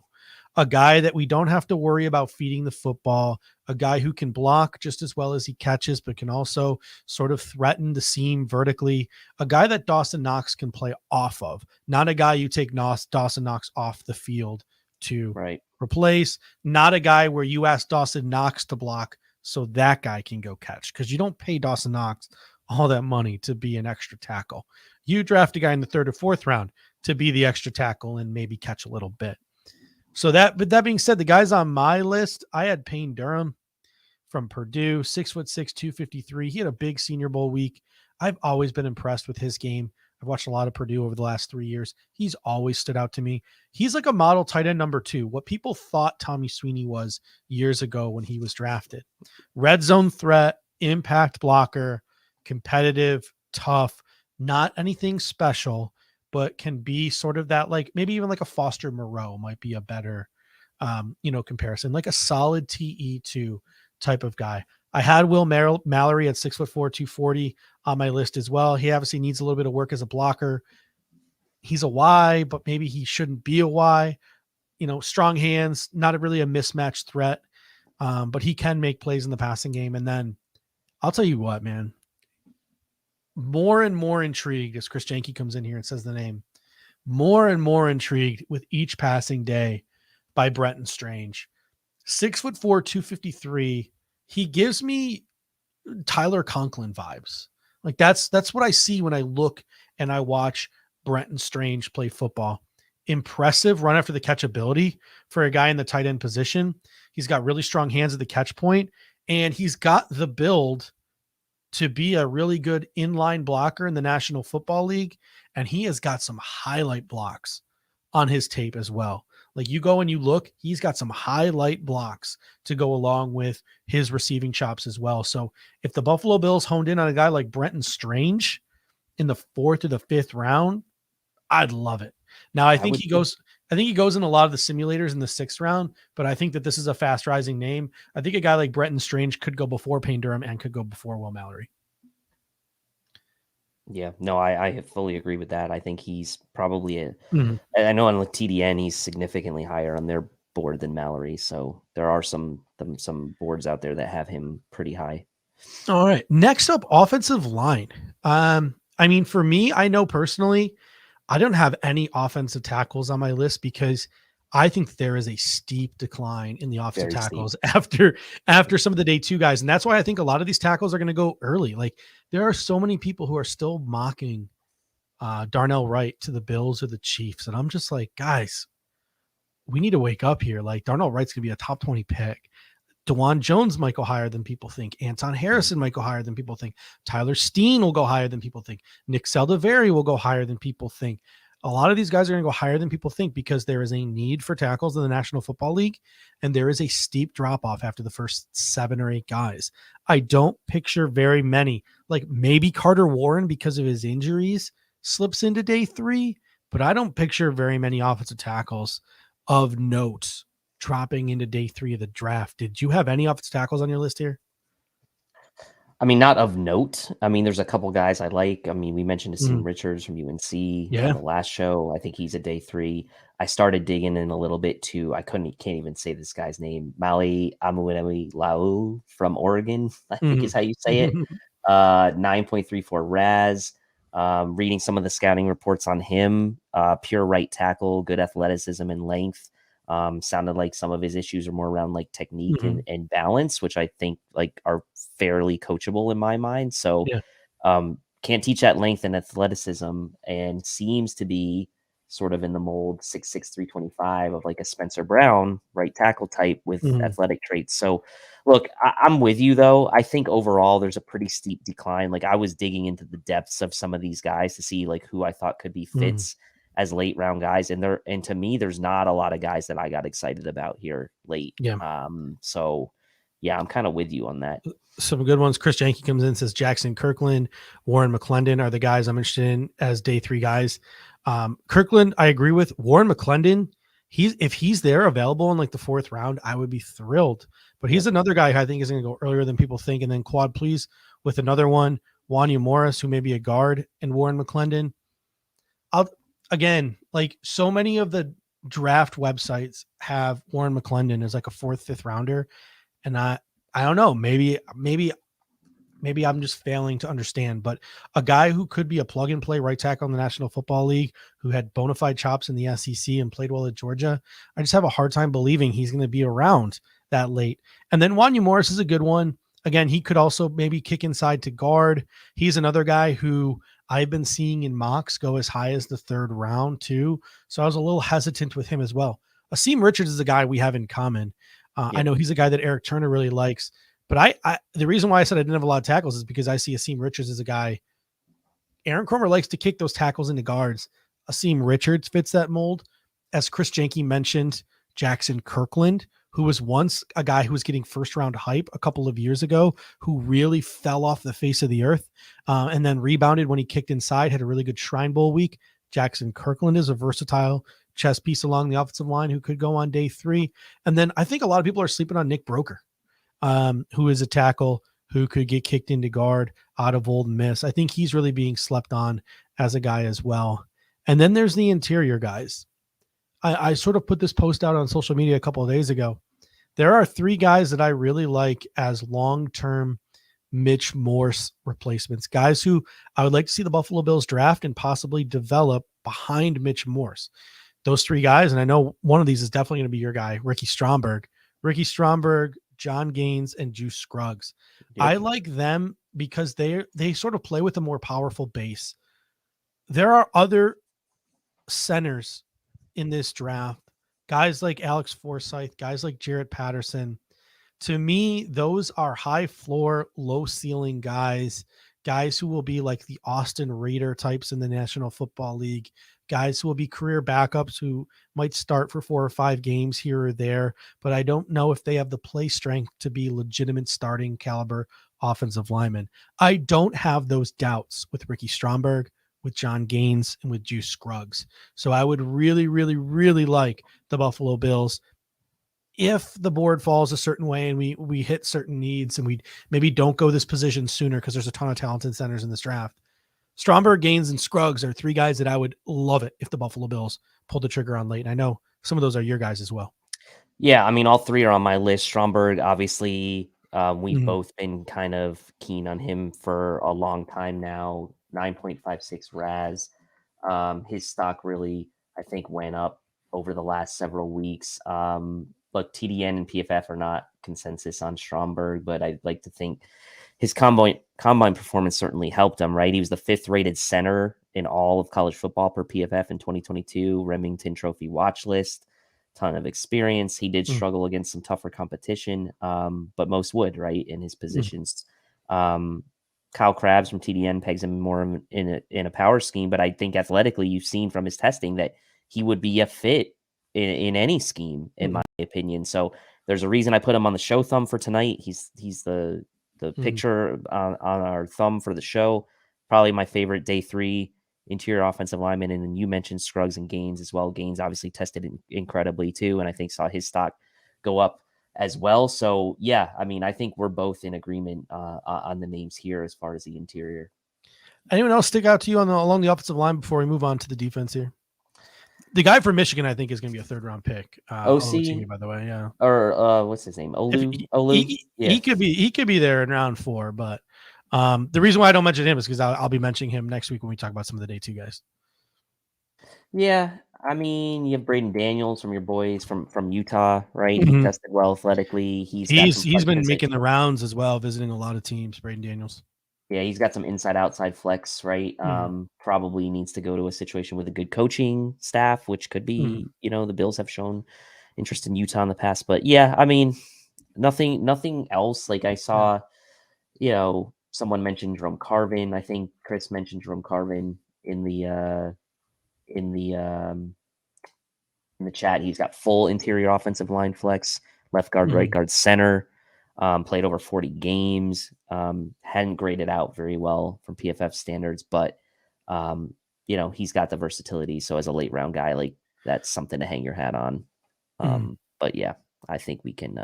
a guy that we don't have to worry about feeding the football, a guy who can block just as well as he catches, but can also sort of threaten the seam vertically, a guy that Dawson Knox can play off of, not a guy you take Dawson Knox off the field to replace, not a guy where you ask Dawson Knox to block so that guy can go catch, because you don't pay Dawson Knox all that money to be an extra tackle. You draft a guy in the 3rd or 4th round to be the extra tackle and maybe catch a little bit. So but that being said, the guys on my list, I had Payne Durham from Purdue, 6'6", 253. He had a big Senior Bowl week. I've always been impressed with his game. I've watched a lot of Purdue over the last 3 years. He's always stood out to me. He's like a model tight end number 2, what people thought Tommy Sweeney was years ago when he was drafted. Red zone threat, impact blocker, competitive, tough, not anything special, but can be sort of that, like maybe even like a Foster Moreau might be a better, comparison, like a solid TE2 type of guy. I had Will Mallory at 6'4", 240 on my list as well. He obviously needs a little bit of work as a blocker. He's a Y, but maybe he shouldn't be a Y. Strong hands, not really a mismatched threat, but he can make plays in the passing game. And then I'll tell you what, man, more and more intrigued as Chris Janke comes in here and says the name, more and more intrigued with each passing day by Brenton Strange. 6'4", 253. He gives me Tyler Conklin vibes. Like that's what I see when I look and I watch Brenton Strange play football. Impressive run after the catch ability for a guy in the tight end position. He's got really strong hands at the catch point, and he's got the build to be a really good inline blocker in the National Football League. And he has got some highlight blocks on his tape as well. Like you go and you look, he's got some highlight blocks to go along with his receiving chops as well. So if the Buffalo Bills honed in on a guy like Brenton Strange in the 4th or the 5th round, I'd love it. Now I think he goes in a lot of the simulators in the 6th round, but I think that this is a fast rising name. I think a guy like Brenton Strange could go before Payne Durham and could go before Will Mallory. Yeah, no, I fully agree with that. I think he's probably I know on TDN he's significantly higher on their board than Mallory. So there are some boards out there that have him pretty high. All right. Next up, offensive line. I mean, for me, I know personally, I don't have any offensive tackles on my list because I think there is a steep decline in the offensive tackles after some of the day 2 guys. And that's why I think a lot of these tackles are going to go early. Like there are so many people who are still mocking Darnell Wright to the Bills or the Chiefs. And I'm just like, guys, we need to wake up here. Like Darnell Wright's going to be a top 20 pick. DeJuan Jones might go higher than people think. Anton Harrison might go higher than people think. Tyler Steen will go higher than people think. Nick Saldiveri will go higher than people think. A lot of these guys are going to go higher than people think because there is a need for tackles in the National Football League, and there is a steep drop off after the first 7 or 8 guys. I don't picture very many, like maybe Carter Warren because of his injuries slips into day 3, but I don't picture very many offensive tackles of note dropping into day 3 of the draft. Did you have any offensive tackles on your list here? I mean, not of note. I mean, there's a couple guys I like. I mean, we mentioned Asim Richards from UNC Yeah. on the last show. I think he's a day 3. I started digging in a little bit to, can't even say this guy's name. Mali Amuinemi Lau from Oregon, I think is how you say it. 9.34 RAS. Reading some of the scouting reports on him, pure right tackle, good athleticism and length. Sounded like some of his issues are more around like technique and balance, which I think like are fairly coachable in my mind. So can't teach that length and athleticism, and seems to be sort of in the mold 6'6", 325 of like a Spencer Brown right tackle type with athletic traits. So look, I'm with you though. I think overall there's a pretty steep decline. Like I was digging into the depths of some of these guys to see like who I thought could be fits as late round guys. And to me, there's not a lot of guys that I got excited about here late. So yeah, I'm kind of with you on that. Some good ones. Chris Janke comes in and says Jackson Kirkland, Warren McClendon are the guys I'm interested in as day 3 guys. Kirkland, I agree with. Warren McClendon, if he's there available in like the 4th round, I would be thrilled. But he's another guy who I think is going to go earlier than people think. And then quad please with another one, Wanya Morris, who may be a guard, and Warren McClendon. Again, like so many of the draft websites have Warren McClendon as like a 4th, 5th rounder. And I don't know, maybe I'm just failing to understand, but a guy who could be a plug and play right tackle in the National Football League, who had bona fide chops in the SEC and played well at Georgia, I just have a hard time believing he's going to be around that late. And then Wanya Morris is a good one. Again, he could also maybe kick inside to guard. He's another guy who I've been seeing in mocks go as high as the 3rd round too. So I was a little hesitant with him as well. Asim Richards is a guy we have in common. I know he's a guy that Eric Turner really likes, but I the reason why I said I didn't have a lot of tackles is because I see Asim Richards as a guy. Aaron Cromer likes to kick those tackles into guards. Asim Richards fits that mold. As Chris Janke mentioned, Jackson Kirkland, who was once a guy who was getting 1st round hype a couple of years ago, who really fell off the face of the earth and then rebounded when he kicked inside, had a really good Shrine Bowl week. Jackson Kirkland is a versatile chess piece along the offensive line who could go on day 3. And then I think a lot of people are sleeping on Nick Broker, who is a tackle who could get kicked into guard out of Old Miss. I think he's really being slept on as a guy as well. And then there's the interior guys. I sort of put this post out on social media a couple of days ago. There are 3 guys that I really like as long-term Mitch Morse replacements, guys who I would like to see the Buffalo Bills draft and possibly develop behind Mitch Morse. Those 3 guys, and I know one of these is definitely going to be your guy, Ricky Stromberg, John Gaines, and Juice Scruggs. I like them because they sort of play with a more powerful base. There are other centers in this draft, guys like Alex Forsyth, guys like Jarrett Patterson. To me, those are high floor, low ceiling guys who will be like the Austin Raider types in the National Football League, guys who will be career backups who might start for 4 or 5 games here or there, but I don't know if they have the play strength to be legitimate starting caliber offensive linemen. I don't have those doubts with Ricky Stromberg, with John Gaines, and with Juice Scruggs. So I would really, really, really like the Buffalo Bills, if the board falls a certain way and we hit certain needs and we maybe don't go this position sooner because there's a ton of talented centers in this draft. Stromberg, Gaines, and Scruggs are 3 guys that I would love it if the Buffalo Bills pulled the trigger on late. And I know some of those are your guys as well. Yeah, I mean, all 3 are on my list. Stromberg, obviously, we've both been kind of keen on him for a long time now. 9.56 RAS. His stock really, I think, went up over the last several weeks. Look, TDN and PFF are not consensus on Stromberg, but I'd like to think his combine performance certainly helped him, right? He was the 5th rated center in all of college football per PFF in 2022, Remington Trophy watch list, ton of experience. He did struggle against some tougher competition, but most would, right, in his positions. Kyle Krabs from TDN pegs him more in a power scheme, but I think athletically, you've seen from his testing that he would be a fit in any scheme, in my opinion. So there's a reason I put him on the show thumb for tonight. He's the picture on our thumb for the show. Probably my favorite day 3 interior offensive lineman. And then you mentioned Scruggs and Gaines as well. Gaines obviously tested incredibly too, and I think saw his stock go up as well. So yeah, I mean, I think we're both in agreement on the names here as far as the interior. Anyone else stick out to you along the offensive line before we move on to the defense here? The guy from Michigan, I think, is going to be a 3rd round pick. OC, by the way, yeah. Or what's his name? Olu. He could be there in round 4, but the reason why I don't mention him is because I'll be mentioning him next week when we talk about some of the day 2 guys. Yeah, I mean, you have Braden Daniels from your boys from Utah, right? Mm-hmm. He tested well athletically. He's been making the rounds as well, visiting a lot of teams. Braden Daniels. Yeah, he's got some inside-outside flex, right? Probably needs to go to a situation with a good coaching staff, which could be, the Bills have shown interest in Utah in the past. But yeah, I mean, nothing else. Like I saw, someone mentioned Jerome Carvin. I think Chris mentioned Jerome Carvin in the chat. He's got full interior offensive line flex, left guard, right guard, center. Played over 40 games, hadn't graded out very well from PFF standards, but he's got the versatility. So as a late round guy, like that's something to hang your hat on. But yeah, I think we can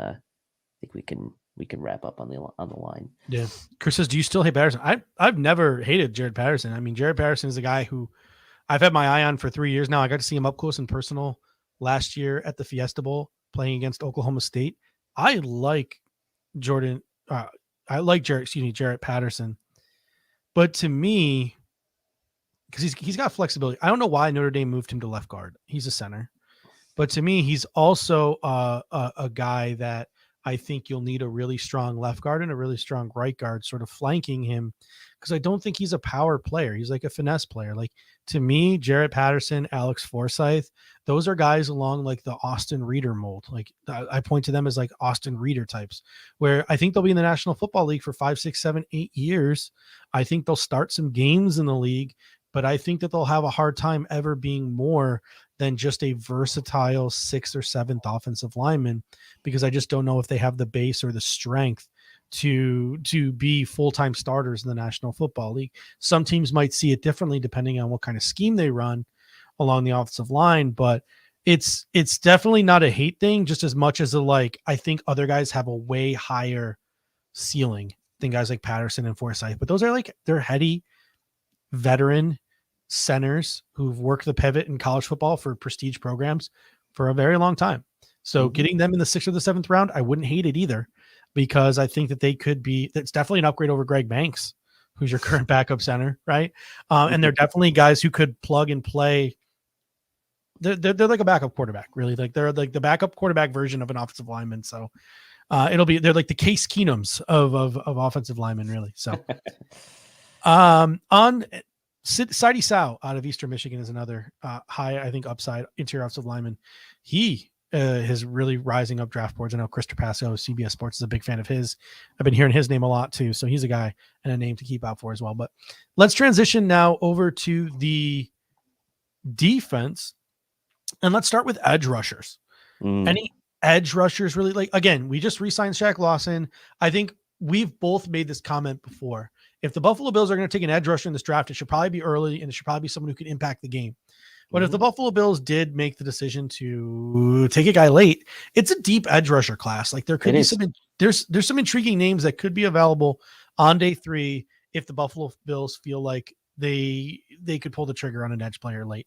wrap up on the line. Yeah. Chris says, do you still hate Patterson? I've never hated Jared Patterson. I mean, Jared Patterson is a guy who I've had my eye on for 3 years now. I got to see him up close and personal last year at the Fiesta Bowl playing against Oklahoma State. I like Jared Patterson, but to me, because he's got flexibility. I don't know why Notre Dame moved him to left guard. He's a center, but to me, he's also a guy that I think you'll need a really strong left guard and a really strong right guard sort of flanking him, because I don't think he's a power player. He's like a finesse player. Like to me, Jared Patterson, Alex Forsyth, those are guys along like the Austin Reeder mold. Like I point to them as like Austin Reeder types, where I think they'll be in the National Football League for 5, 6, 7, 8 years. I think they'll start some games in the league, but I think that they'll have a hard time ever being more than just a versatile 6th or 7th offensive lineman, because I just don't know if they have the base or the strength to be full-time starters in the National Football League. Some teams might see it differently depending on what kind of scheme they run along the offensive line, but it's definitely not a hate thing, just as much as I think other guys have a way higher ceiling than guys like Patterson and Forsyth, but those are they're heady veteran centers who've worked the pivot in college football for prestige programs for a very long time. So getting them in the 6th or the 7th round, I wouldn't hate it either, because I think that they could be, that's definitely an upgrade over Greg Banks, who's your current backup center. Right. And they're definitely guys who could plug and play. They're like a backup quarterback, really. Like they're like the backup quarterback version of an offensive lineman. So they're like the Case Keenums of offensive linemen, really. So on Sidney Sau out of Eastern Michigan is another high, I think, upside interior offensive lineman. He is really rising up draft boards. I know Chris Trapasso, CBS Sports, is a big fan of his. I've been hearing his name a lot too. So he's a guy and a name to keep out for as well. But let's transition now over to the defense. And let's start with edge rushers. Any edge rushers really again, we just re-signed Shaq Lawson. I think we've both made this comment before. If the Buffalo Bills are going to take an edge rusher in this draft, it should probably be early, and it should probably be someone who can impact the game. But if the Buffalo Bills did make the decision to take a guy late, it's a deep edge rusher class. Like there could be there's some intriguing names that could be available on day 3 if the Buffalo Bills feel like they could pull the trigger on an edge player late.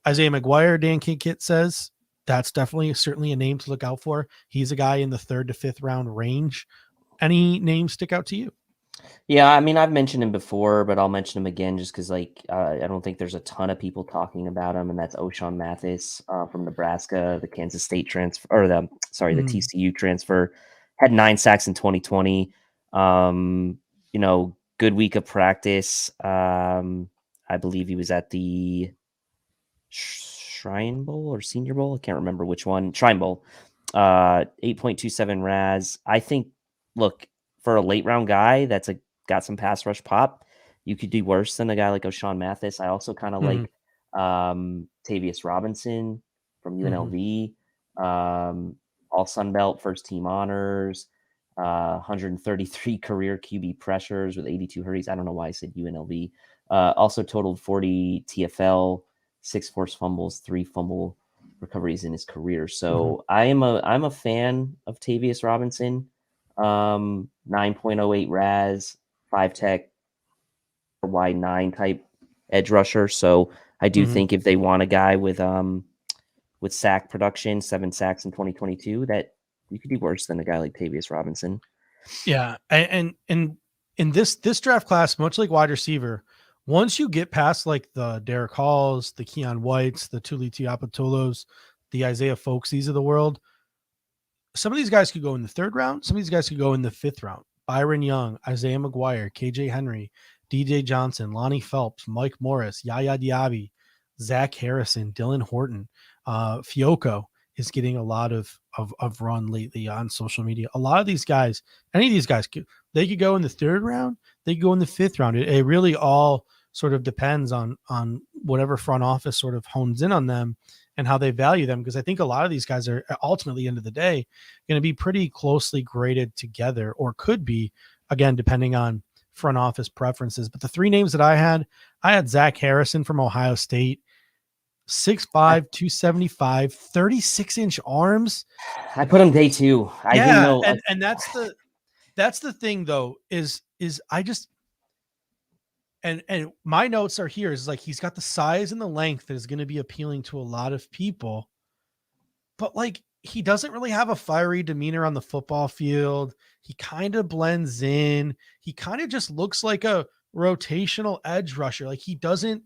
Isaiah McGuire, Dan Kinkit says that's certainly a name to look out for. He's a guy in the 3rd to 5th round range. Any names stick out to you? Yeah, I mean, I've mentioned him before, but I'll mention him again just because, I don't think there's a ton of people talking about him, and that's O'Shawn Mathis from Nebraska, the Kansas State transfer, or the TCU transfer. Had 9 sacks in 2020. Good week of practice. I believe he was at the Shrine Bowl or Senior Bowl. I can't remember which one. Shrine Bowl. 8.27 RAS. I think, look, for a late round guy, that's a got some pass rush pop. You could do worse than a guy like O'Shawn Mathis. I also kind of like Tavius Robinson from UNLV, all Sun Belt, first team honors, 133 career QB pressures with 82 hurries. I don't know why I said UNLV. Also totaled 40 TFL, 6 forced fumbles, 3 fumble recoveries in his career. So I'm a fan of Tavius Robinson. 9.08 RAS, 5 tech, wide 9 type edge rusher. So I do think if they want a guy with sack production, 7 sacks in 2022, that you could do worse than a guy like Tavius Robinson. Yeah, and in this draft class, much like wide receiver, once you get past like the Derek Halls, the Keon Whites, the Tuli Tiapatolos, the Isaiah Folksies of the world, some of these guys could go in the 3rd round. Some of these guys could go in the 5th round. Byron Young, Isaiah McGuire, KJ Henry, DJ Johnson, Lonnie Phelps, Mike Morris, Yaya Diaby, Zach Harrison, Dylan Horton, Fiocco is getting a lot of run lately on social media. A lot of these guys, any of these guys, they could go in the 3rd round. They could go in the 5th round. It really all sort of depends on whatever front office sort of hones in on them and how they value them. Because I think a lot of these guys are ultimately, end of the day, going to be pretty closely graded together, or could be, again, depending on front office preferences. But the 3 names that I had Zach Harrison from Ohio State, 6'5", 275, 36-inch arms. I put him day 2. I didn't know. And that's the thing though, is I just, and my notes are here, is like, he's got the size and the length that is going to be appealing to a lot of people, but like, he doesn't really have a fiery demeanor on the football field. He kind of blends in. He kind of just looks like a rotational edge rusher. Like, he doesn't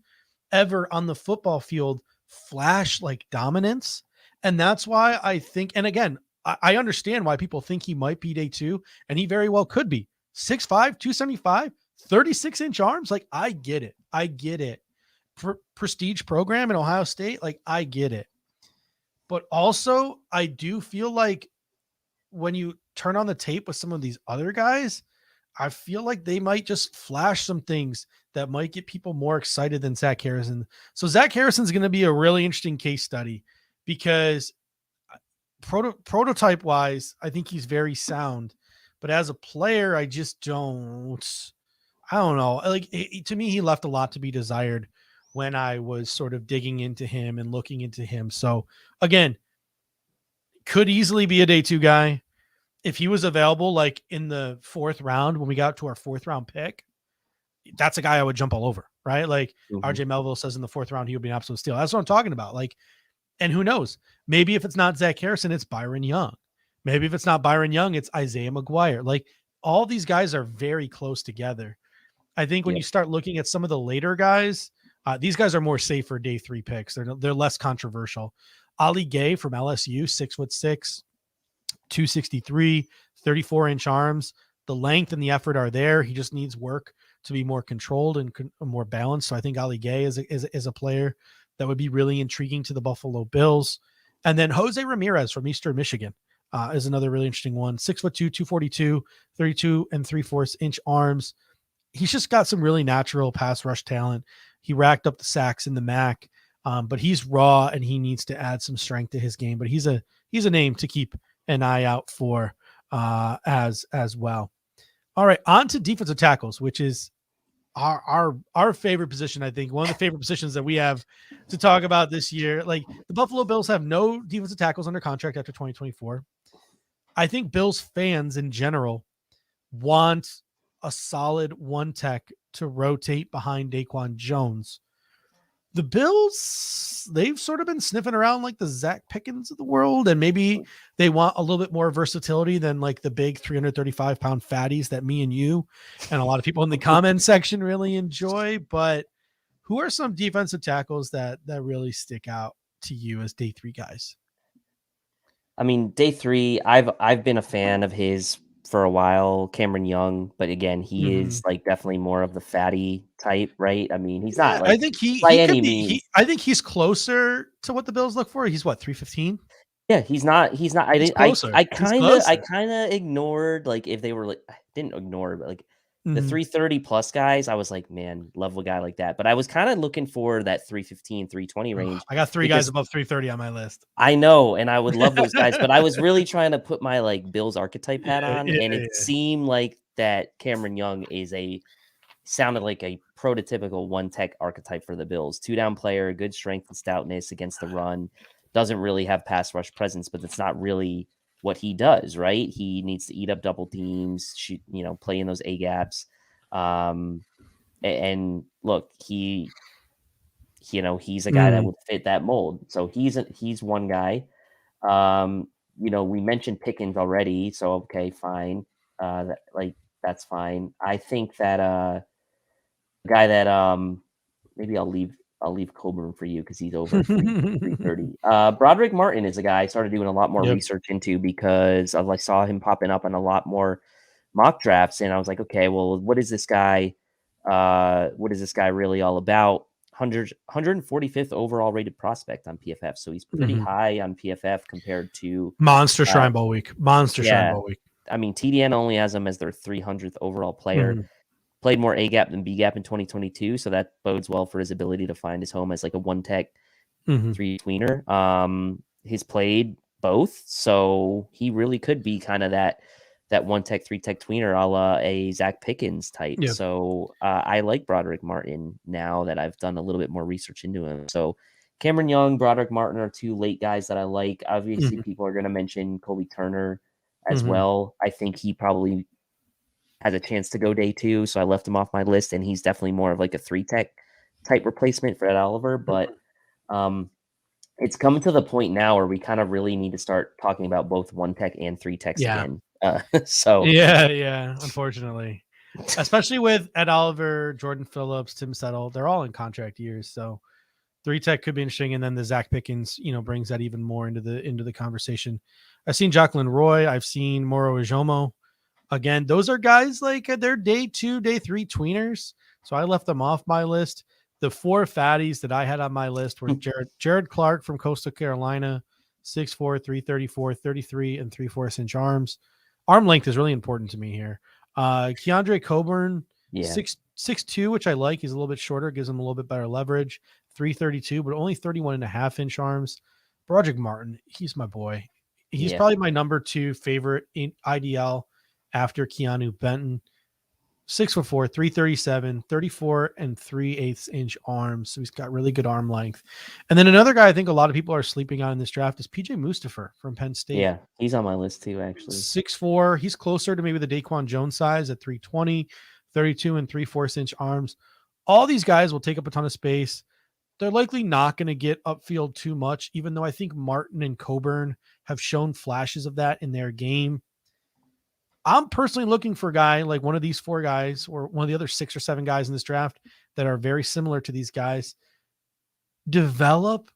ever on the football field flash like dominance. And that's why I think, and again, I understand why people think he might be day 2, and he very well could be. 6'5", 275, 36-inch arms. Like, I get it. Prestige program in Ohio State. Like, I get it. But also, I do feel like when you turn on the tape with some of these other guys, I feel like they might just flash some things that might get people more excited than Zach Harrison. So Zach Harrison's going to be a really interesting case study, because prototype wise, I think he's very sound, but as a player, I don't know. Like, to me, he left a lot to be desired when I was sort of digging into him and looking into him. So again, could easily be a day 2 guy. If he was available, like in the 4th round, when we got to our 4th round pick, that's a guy I would jump all over, right? Like RJ Melville says in the 4th round, he would be an absolute steal. That's what I'm talking about. Like, and who knows, maybe if it's not Zach Harrison, it's Byron Young. Maybe if it's not Byron Young, it's Isaiah McGuire. Like, all these guys are very close together. I think when you start looking at some of the later guys, these guys are more safer day 3 picks. They're less controversial. Ali Gay from LSU, 6'6", 263, 34-inch arms. The length and the effort are there. He just needs work to be more controlled and more balanced. So I think Ali Gay is a player that would be really intriguing to the Buffalo Bills. And then Jose Ramirez from Eastern Michigan is another really interesting one. 6'2", 242, 32 3/4-inch arms. He's just got some really natural pass rush talent. He racked up the sacks in the MAC, but he's raw and he needs to add some strength to his game. But he's a name to keep an eye out for as well. All right, on to defensive tackles, which is our favorite position. I think one of the favorite positions that we have to talk about this year. Like, the Buffalo Bills have no defensive tackles under contract after 2024. I think Bills fans in general want a solid one tech to rotate behind Daquan Jones. The Bills, they've sort of been sniffing around like the Zach Pickens of the world, and maybe they want a little bit more versatility than like the big 335-pound fatties that me and you and a lot of people in the comment section really enjoy. But who are some defensive tackles that really stick out to you as day 3 guys? I mean, day 3, I've been a fan of his for a while, Cameron Young, but again, he is like definitely more of the fatty type, right? I mean, he's not like, I think I think he's closer to what the Bills look for. He's what, 315? Yeah, he's not. I kind of ignored, like, if they were like, I didn't ignore, but like, The 330 plus guys, I was like, man, love a guy like that. But I was kind of looking for that 315, 320 range. I got 3 guys above 330 on my list. I know, and I would love those guys, but I was really trying to put my like Bills archetype hat on, and it seemed like that Cameron Young sounded like a prototypical one tech archetype for the Bills. 2-down player, good strength and stoutness against the run. Doesn't really have pass rush presence, but it's not really what he does, right? He needs to eat up double teams, shoot, play in those A gaps. And look, he's a guy that would fit that mold. So he's one guy. We mentioned Pickens already, so okay, fine. That's fine. I think that a guy that maybe I'll leave Coburn for you because he's over 330. Broderick Martin is a guy I started doing a lot more research into because I saw him popping up on a lot more mock drafts, and I was like, okay, well, what is this guy? What is this guy really all about? 145th overall rated prospect on PFF, so he's pretty high on PFF compared to Monster Shrine Bowl week. Shrine Bowl week. I mean, TDN only has him as their 300th overall player. Played more A gap than B gap in 2022, so that bodes well for his ability to find his home as like a one tech 3 tweener. He's played both, so he really could be kind of that one tech 3 tech tweener, a la a Zach Pickens type. Yeah. So I like Broderick Martin now that I've done a little bit more research into him. So Cameron Young, Broderick Martin are 2 late guys that I like. Obviously, people are going to mention Colby Turner as well. I think he probably has a chance to go day 2, so I left him off my list, and he's definitely more of like a 3 tech type replacement for Ed Oliver. But it's coming to the point now where we kind of really need to start talking about both 1 tech and 3 techs again. Unfortunately, especially with Ed Oliver, Jordan Phillips, Tim Settle, they're all in contract years, so 3 tech could be interesting. And then the Zach Pickens, brings that even more into the conversation. I've seen Jacqueline Roy, I've seen Moro Ijomo. Again, those are guys like they're day 2, day 3 tweeners. So I left them off my list. The 4 fatties that I had on my list were Jared Clark from Coastal Carolina, 6'4", 334, 33 and 3/4 inch arms. Arm length is really important to me here. Keandre Coburn, 6'2", which I like. He's a little bit shorter, gives him a little bit better leverage. 332, but only 31.5 inch arms. Broderick Martin, he's my boy. He's probably my number 2 favorite in IDL after Keanu Benton. 6'4", 337, 34 and 3/8 inch arms. So he's got really good arm length. And then another guy I think a lot of people are sleeping on in this draft is PJ Mustafa from Penn State. Yeah, he's on my list too, actually. 6'4". He's closer to maybe the Daquan Jones size at 320, 32 and 3/4 inch arms. All these guys will take up a ton of space. They're likely not going to get upfield too much, even though I think Martin and Coburn have shown flashes of that in their game. I'm personally looking for a guy like one of these 4 guys or one of the other 6 or 7 guys in this draft that are very similar to these guys. Develop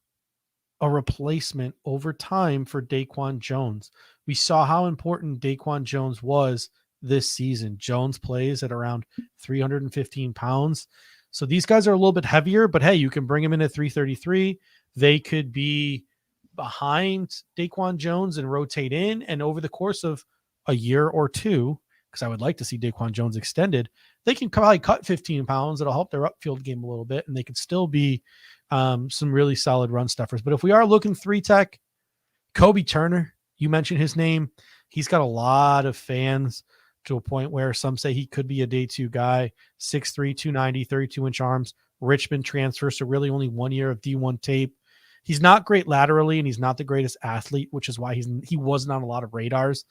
a replacement over time for Daquan Jones. We saw how important Daquan Jones was this season. Jones plays at around 315 pounds. So these guys are a little bit heavier, but hey, you can bring them in at 333. They could be behind Daquan Jones and rotate in. And over the course of a year or 2, because I would like to see Daquan Jones extended, they can probably cut 15 pounds. It'll help their upfield game a little bit, and they could still be some really solid run stuffers. But if we are looking 3 tech, Kobe Turner, you mentioned his name. He's got a lot of fans to a point where some say he could be a day 2 guy. 6'3", 290, 32 inch arms. Richmond transfer, so really only 1 year of D1 tape. He's not great laterally, and he's not the greatest athlete, which is why he wasn't on a lot of radars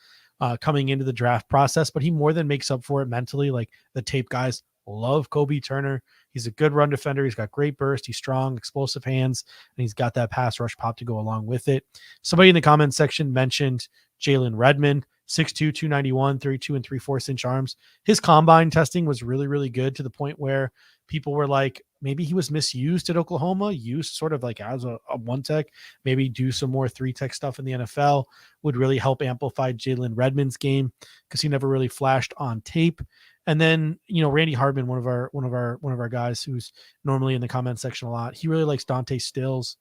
coming into the draft process, but he more than makes up for it mentally. Like, the tape guys love Kobe Turner. He's a good run defender. He's got great burst. He's strong, explosive hands, and he's got that pass rush pop to go along with it. Somebody in the comments section mentioned Jalen Redmond, 6'2", 291, 32 and 3/4 inch arms. His combine testing was really, really good, to the point where people were like, maybe he was misused at Oklahoma, used sort of like as a 1 tech, maybe do some more 3 tech stuff in the NFL would really help amplify Jalen Redmond's game, because he never really flashed on tape. And then, Randy Hardman, one of our guys who's normally in the comment section a lot, he really likes Dante Stills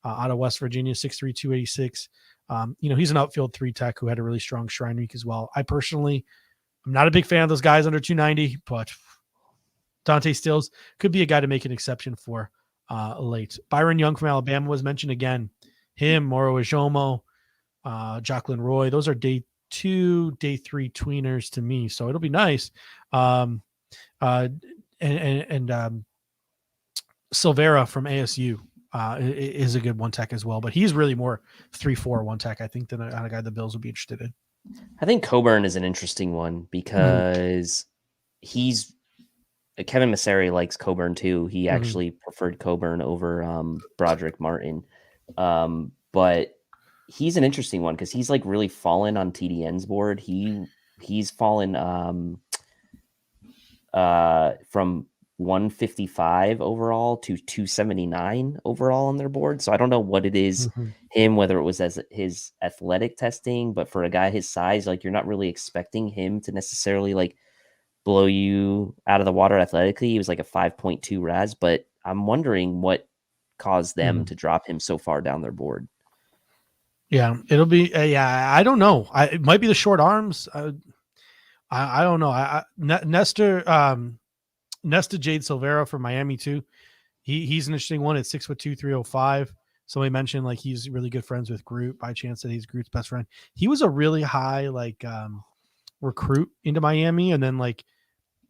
out of West Virginia, 6'3", 286. He's an outfield 3 tech who had a really strong Shrine week as well. I personally I'm not a big fan of those guys under 290, but Dante Stills could be a guy to make an exception for late. Byron Young from Alabama was mentioned again. Him, Moro Ijomo, Jacqueline Roy. Those are day 2, day 3 tweeners to me. So it'll be nice. And Silvera from ASU is a good one tech as well, but he's really more 3-4 one tech, I think, than a guy the Bills would be interested in. I think Coburn is an interesting one because Kevin Masseri likes Coburn too. He actually preferred Coburn over Broderick Martin. But he's an interesting one because he's like really fallen on TDN's board. He's fallen from 155 overall to 279 overall on their board. So I don't know what it is him, whether it was as his athletic testing, but for a guy his size, like you're not really expecting him to necessarily like blow you out of the water athletically. He was like a 5.2 RAS, but I'm wondering what caused them to drop him so far down their board. Yeah, it'll be. I don't know. It might be the short arms. I don't know. Nesta Jade Silvera from Miami too. He's an interesting one at 6'2", 305. Somebody mentioned like he's really good friends with Groot by chance that he's Groot's best friend. He was a really high like recruit into Miami, and then like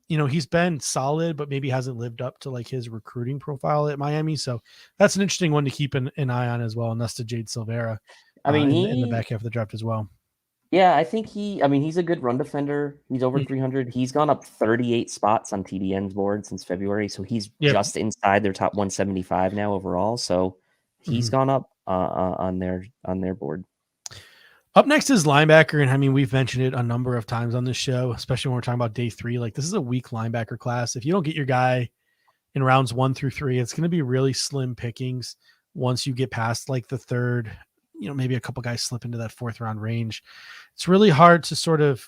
he's been solid, but maybe hasn't lived up to like his recruiting profile at Miami. So that's an interesting one to keep an eye on as well. Nesta Jade Silvera. I mean, in the back half of the draft as well. Yeah, I think he's a good run defender. He's over 300. He's gone up 38 spots on TDN's board since February. So he's just inside their top 175 now overall. So he's gone up on their board. Up next is linebacker. And I mean, we've mentioned it a number of times on this show, especially when we're talking about day 3. Like this is a weak linebacker class. If you don't get your guy in rounds 1 through 3, it's going to be really slim pickings once you get past like the third, maybe a couple guys slip into that 4th round range. It was really hard to sort of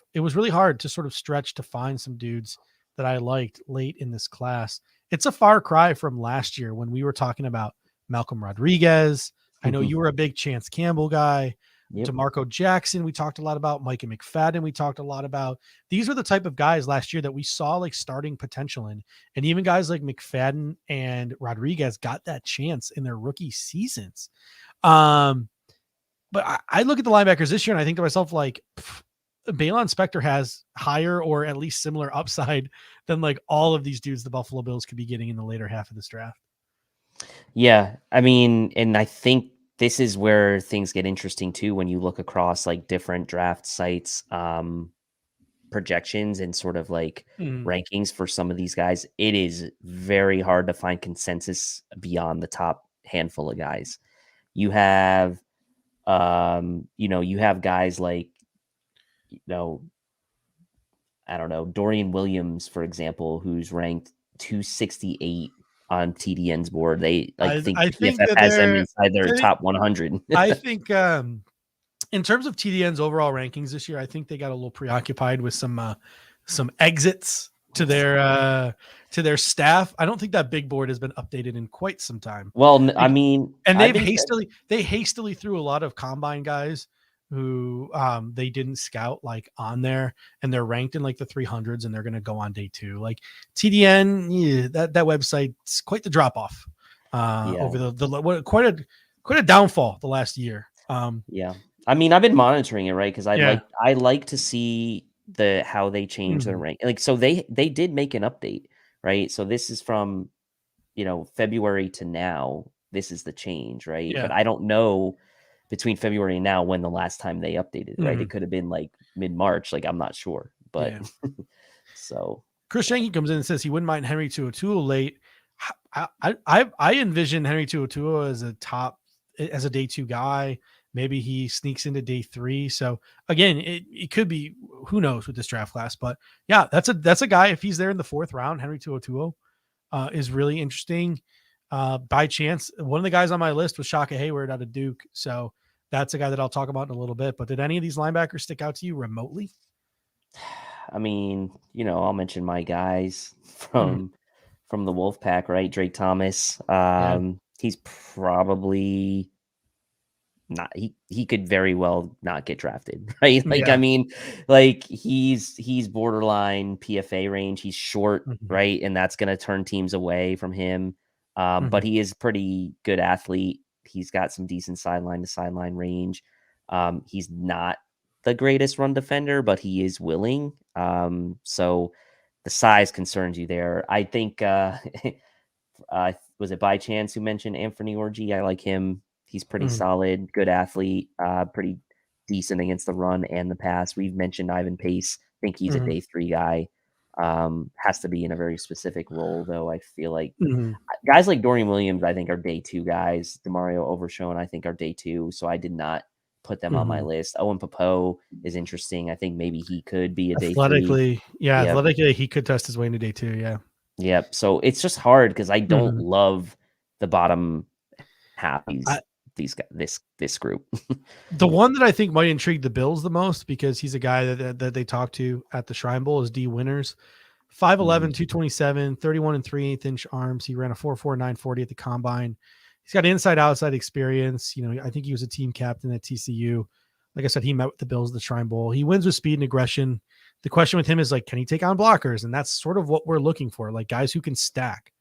stretch to find some dudes that I liked late in this class. It's a far cry from last year when we were talking about Malcolm Rodriguez. I know you were a big Chance Campbell guy. Yep. DeMarco Jackson, we talked a lot about. Micah McFadden, we talked a lot about. These were the type of guys last year that we saw like starting potential in. And even guys like McFadden and Rodriguez got that chance in their rookie seasons. But I look at the linebackers this year and I think to myself, like, Balon Spector has higher or at least similar upside than like all of these dudes the Buffalo Bills could be getting in the later half of this draft. Yeah. I mean, and I think this is where things get interesting too, when you look across like different draft sites, projections and sort of like rankings for some of these guys. It is very hard to find consensus beyond the top handful of guys. You have, you have guys like, I don't know, Dorian Williams, for example, who's ranked 268 on TDN's board. I think PFF has them inside their top 100. I think in terms of TDN's overall rankings this year, I think they got a little preoccupied with some exits to their staff. I don't think that big board has been updated in quite some time. Well, I mean, and they hastily threw a lot of combine guys who they didn't scout like on there, and they're ranked in like the 300s, and they're going to go on day 2. Like TDN, that website's quite the drop off over quite a downfall the last year. Yeah, I mean, I've been monitoring it, right? Because I like to see how they change their rank. Like, so they did make an update, right? So this is from February to now. This is the change, right? Yeah. But I don't know between February and now when the last time they updated it, right? It could have been like mid-March, like I'm not sure. But so Chris Shanky comes in and says he wouldn't mind Henry To'oTo'o late. I envision Henry To'oTo'o as a day 2 guy. Maybe he sneaks into day 3. So again, it could be, who knows with this draft class, but yeah, that's a guy. If he's there in the 4th round, Henry To'oTo'o is really interesting. By chance, one of the guys on my list was Shaka Hayward out of Duke. So that's a guy that I'll talk about in a little bit, but did any of these linebackers stick out to you remotely? I mean, I'll mention my guys from the Wolfpack, right? Drake Thomas. He's probably not he could very well not get drafted, right? Like, I Yeah. mean, like he's borderline PFA range. He's short, Mhm. right? And that's gonna turn teams away from him. But Mhm. he is pretty good athlete. He's got some decent sideline to sideline range. He's not the greatest run defender, but he is willing. So the size concerns you there. I think was it by chance who mentioned Anthony Orgy? I like him. He's pretty Mhm. solid, good athlete, pretty decent against the run and the pass. We've mentioned Ivan Pace. I think he's a Mhm. day 3 guy. Has to be in a very specific role, though. I feel like Mhm. guys like Dorian Williams, I think, are day 2 guys. Demario Overshone, I think, are day 2. So I did not put them on my Mhm. list. Owen Popo is interesting. I think maybe he could be a day 3. Athletically, yeah, Yep. athletically, he could test his way into day 2, yeah. Yep. So it's just hard because I don't Mhm. love the bottom half I these guys, this group. The one that I think might intrigue the Bills the most because he's a guy that they talked to at the Shrine Bowl is D Winters. 5'11", Mhm. 227, 31 and 3/8 inch arms. He ran a 4.4 940 at the combine. He's got inside outside experience. You know, I think he was a team captain at TCU. Like I said, he met with the Bills at the Shrine Bowl. He wins with speed and aggression. The question with him is like, can he take on blockers? And that's sort of what we're looking for, like guys who can stack.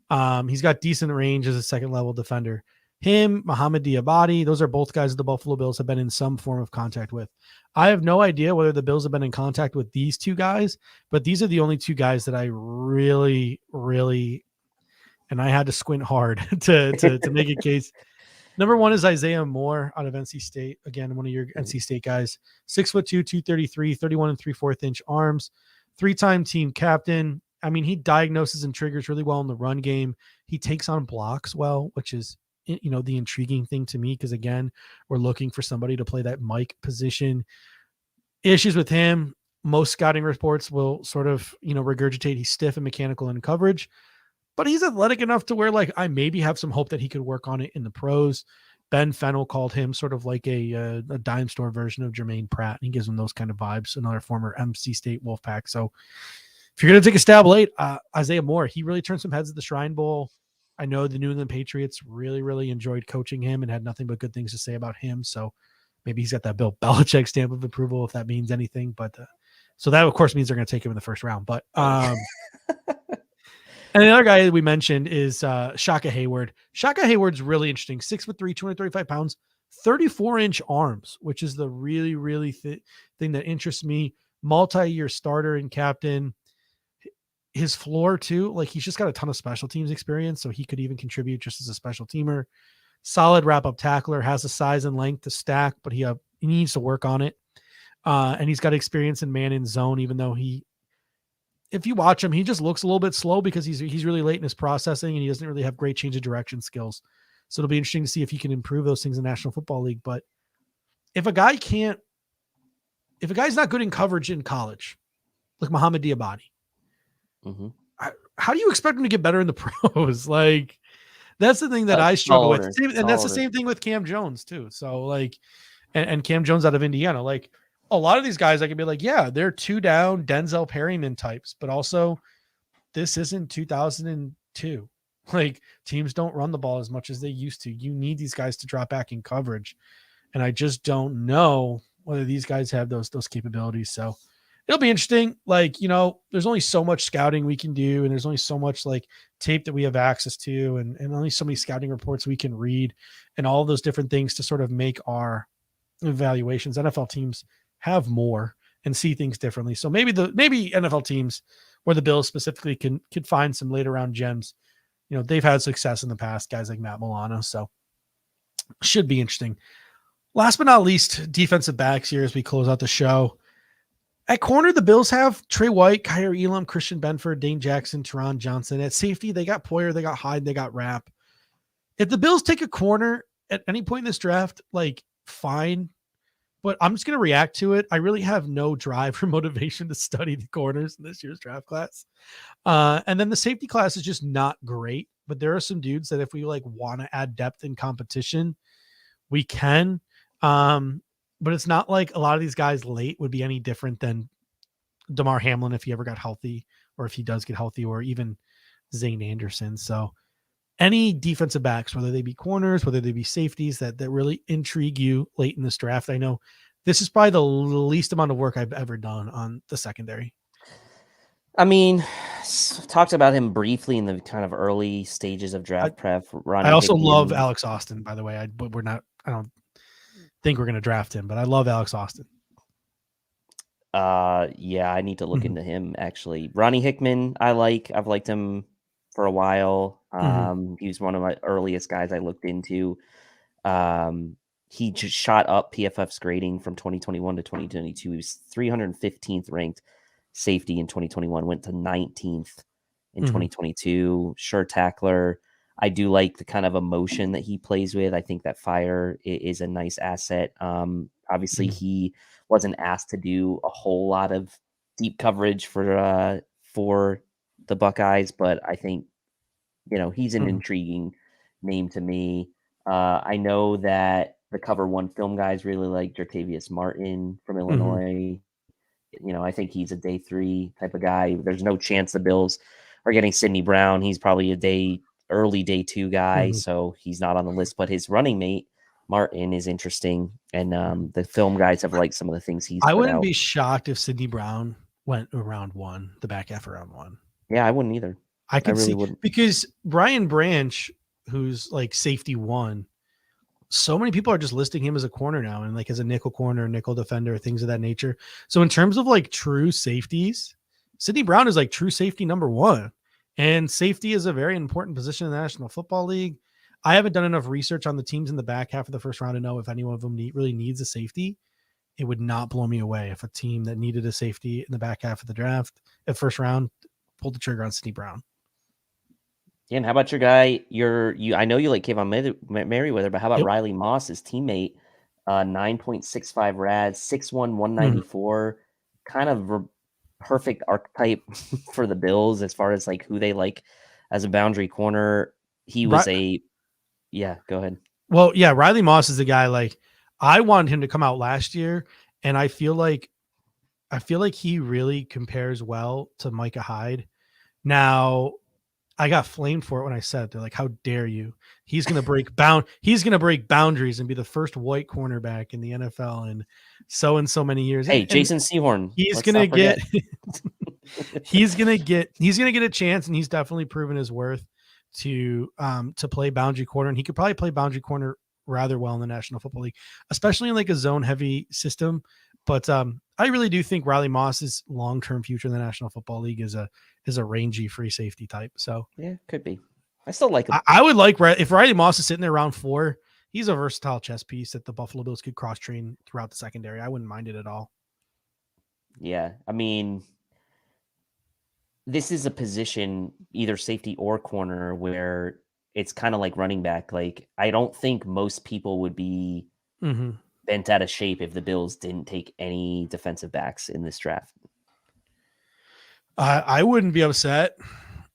He's got decent range as a second level defender. Him, Muhammad Diabate, those are both guys that the Buffalo Bills have been in some form of contact with. I have no idea whether the Bills have been in contact with these two guys, but these are the only two guys that I really, really, and I had to squint hard to make a case. Number one is Isaiah Moore out of NC State. Again, one of your NC State guys. 6'2", 233, 31 and 3/4 inch arms, 3-time team captain. I mean, he diagnoses and triggers really well in the run game. He takes on blocks well, which is, you know, the intriguing thing to me, because again, we're looking for somebody to play that Mike position. Issues with him, most scouting reports will sort of, you know, regurgitate he's stiff and mechanical in coverage, but he's athletic enough to where like I maybe have some hope that he could work on it in the pros. Ben Fennell called him sort of like a dime store version of Jermaine Pratt. And he gives him those kind of vibes. Another former MC State Wolfpack. So if you're going to take a stab late, Isaiah Moore, he really turned some heads at the Shrine Bowl. I know the New England Patriots really, really enjoyed coaching him and had nothing but good things to say about him. So maybe he's got that Bill Belichick stamp of approval, if that means anything. But so that, of course, means they're going to take him in the first round. But and the other guy that we mentioned is Shaka Hayward. Shaka Hayward's really interesting. 6'3", 235 pounds, 34-inch arms, which is the really, really thing that interests me. Multi-year starter and captain. His floor too, like he's just got a ton of special teams experience, so he could even contribute just as a special teamer. Solid wrap-up tackler, has the size and length to stack, but he needs to work on it. And he's got experience in man in zone, even though if you watch him, he just looks a little bit slow because he's really late in his processing and he doesn't really have great change of direction skills. So it'll be interesting to see if he can improve those things in the National Football League. But if a guy's not good in coverage in college, like Muhammad Diabate, Mhm. how do you expect him to get better in the pros? Like, that's the thing that I Tall struggle with. order. And that's the same thing with Cam Jones too. So like, and Cam Jones out of Indiana, like a lot of these guys, I could be like, yeah, they're 2 down Denzel Perryman types, but also this isn't 2002. Like teams don't run the ball as much as they used to. You need these guys to drop back in coverage. And I just don't know whether these guys have those capabilities. So it'll be interesting. Like, you know, there's only so much scouting we can do, and there's only so much like tape that we have access to, and only so many scouting reports we can read, and all those different things to sort of make our evaluations. NFL teams have more and see things differently. So maybe NFL teams, where the Bills specifically, can find some later round gems. You know, they've had success in the past, guys like Matt Milano. So should be interesting. Last but not least, defensive backs here as we close out the show. At corner, the Bills have Trey White, Kyer Elam, Christian Benford, Dane Jackson, Teron Johnson. At safety, they got Poyer, they got Hyde, they got Rapp. If the Bills take a corner at any point in this draft, like, fine, but I'm just going to react to it. I really have no drive or motivation to study the corners in this year's draft class. And then the safety class is just not great, but there are some dudes that if we like want to add depth in competition, we can. But it's not like a lot of these guys late would be any different than DeMar Hamlin if he ever got healthy, or if he does get healthy, or even Zane Anderson. So any defensive backs, whether they be corners, whether they be safeties, that really intrigue you late in this draft. I know this is probably the least amount of work I've ever done on the secondary. I mean, talked about him briefly in the kind of early stages of draft prep. I also love Hickman. Alex Austin, by the way. I don't think we're going to draft him, but I love Alex Austin. Yeah, I need to look into him actually. Ronnie Hickman, I've liked him for a while. He was one of my earliest guys I looked into. He just shot up PFF's grading from 2021 to 2022. He was 315th ranked safety in 2021, went to 19th in 2022. Sure tackler. I do like the kind of emotion that he plays with. I think that fire is a nice asset. Obviously, he wasn't asked to do a whole lot of deep coverage for the Buckeyes, but I think, he's an intriguing name to me. I know that the Cover One film guys really like Jartavius Martin from Illinois. I think he's a day 3 type of guy. There's no chance the Bills are getting Sidney Brown. He's probably early day 2 guy, so he's not on the list. But his running mate, Martin, is interesting, and the film guys have liked some of the things he's. I wouldn't be shocked if Sidney Brown went around 1, the back half of round 1. Yeah, I wouldn't either. I really see wouldn't. Because Brian Branch, who's like safety 1, so many people are just listing him as a corner now and like as a nickel corner, nickel defender, things of that nature. So in terms of like true safeties, Sidney Brown is like true safety number 1. And safety is a very important position in the National Football League. I haven't done enough research on the teams in the back half of the first round to know if any one of them really needs a safety. It would not blow me away if a team that needed a safety in the back half of the draft at first round pulled the trigger on Sidney Brown. Yeah, and how about your guy? I know you like Kayvon Merriweather, but how about Riley Moss, his teammate? 9.65 rads, 6'1", 194, kind of perfect archetype for the Bills as far as like who they like as a boundary corner. He was go ahead. Well, yeah, Riley Moss is the guy. Like, I wanted him to come out last year, and I feel like he really compares well to Micah Hyde. Now, I got flamed for it when I said it. They're like, "How dare you? He's going to break boundaries and be the first white cornerback in the NFL in so and so many years." Hey, Jason Sehorn. He's going to get he's going to get a chance, and he's definitely proven his worth to play boundary corner, and he could probably play boundary corner rather well in the National Football League, especially in like a zone heavy system. But I really do think Riley Moss's long-term future in the National Football League is a rangy free safety type. So yeah, could be. I still like him. I would like if Riley Moss is sitting there round 4, he's a versatile chess piece that the Buffalo Bills could cross train throughout the secondary. I wouldn't mind it at all. Yeah. I mean, this is a position, either safety or corner, where it's kind of like running back. Like, I don't think most people would be bent out of shape if the Bills didn't take any defensive backs in this draft. I wouldn't be upset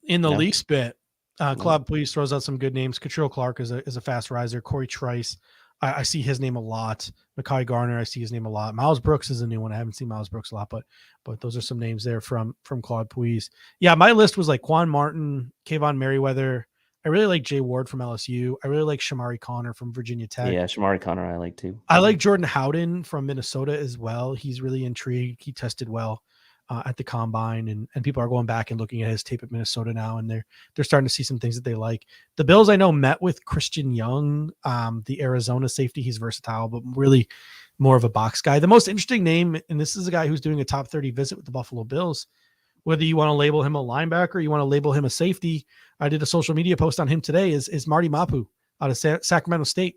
in the least bit. Claude Please throws out some good names. Catrell Clark is a fast riser. Corey Trice, I see his name a lot. Mekhi Garner, I see his name a lot. Miles Brooks is a new one. I haven't seen Miles Brooks a lot, but those are some names there from Claude Please. Yeah, my list was like Quan Martin, Kayvon Merriweather. I really like Jay Ward from LSU. I really like Shamari Connor from Virginia Tech. Yeah, Shamari Connor I like too. I like Jordan Howden from Minnesota as well. He's really intrigued. He tested well at the combine, and people are going back and looking at his tape at Minnesota now, and they're starting to see some things that they like. The Bills, I know, met with Christian Young, the Arizona safety. He's versatile, but really more of a box guy. The most interesting name, and this is a guy who's doing a top 30 visit with the Buffalo Bills, whether you want to label him a linebacker, you want to label him a safety. I did a social media post on him today, is Marty Mapu out of Sacramento State.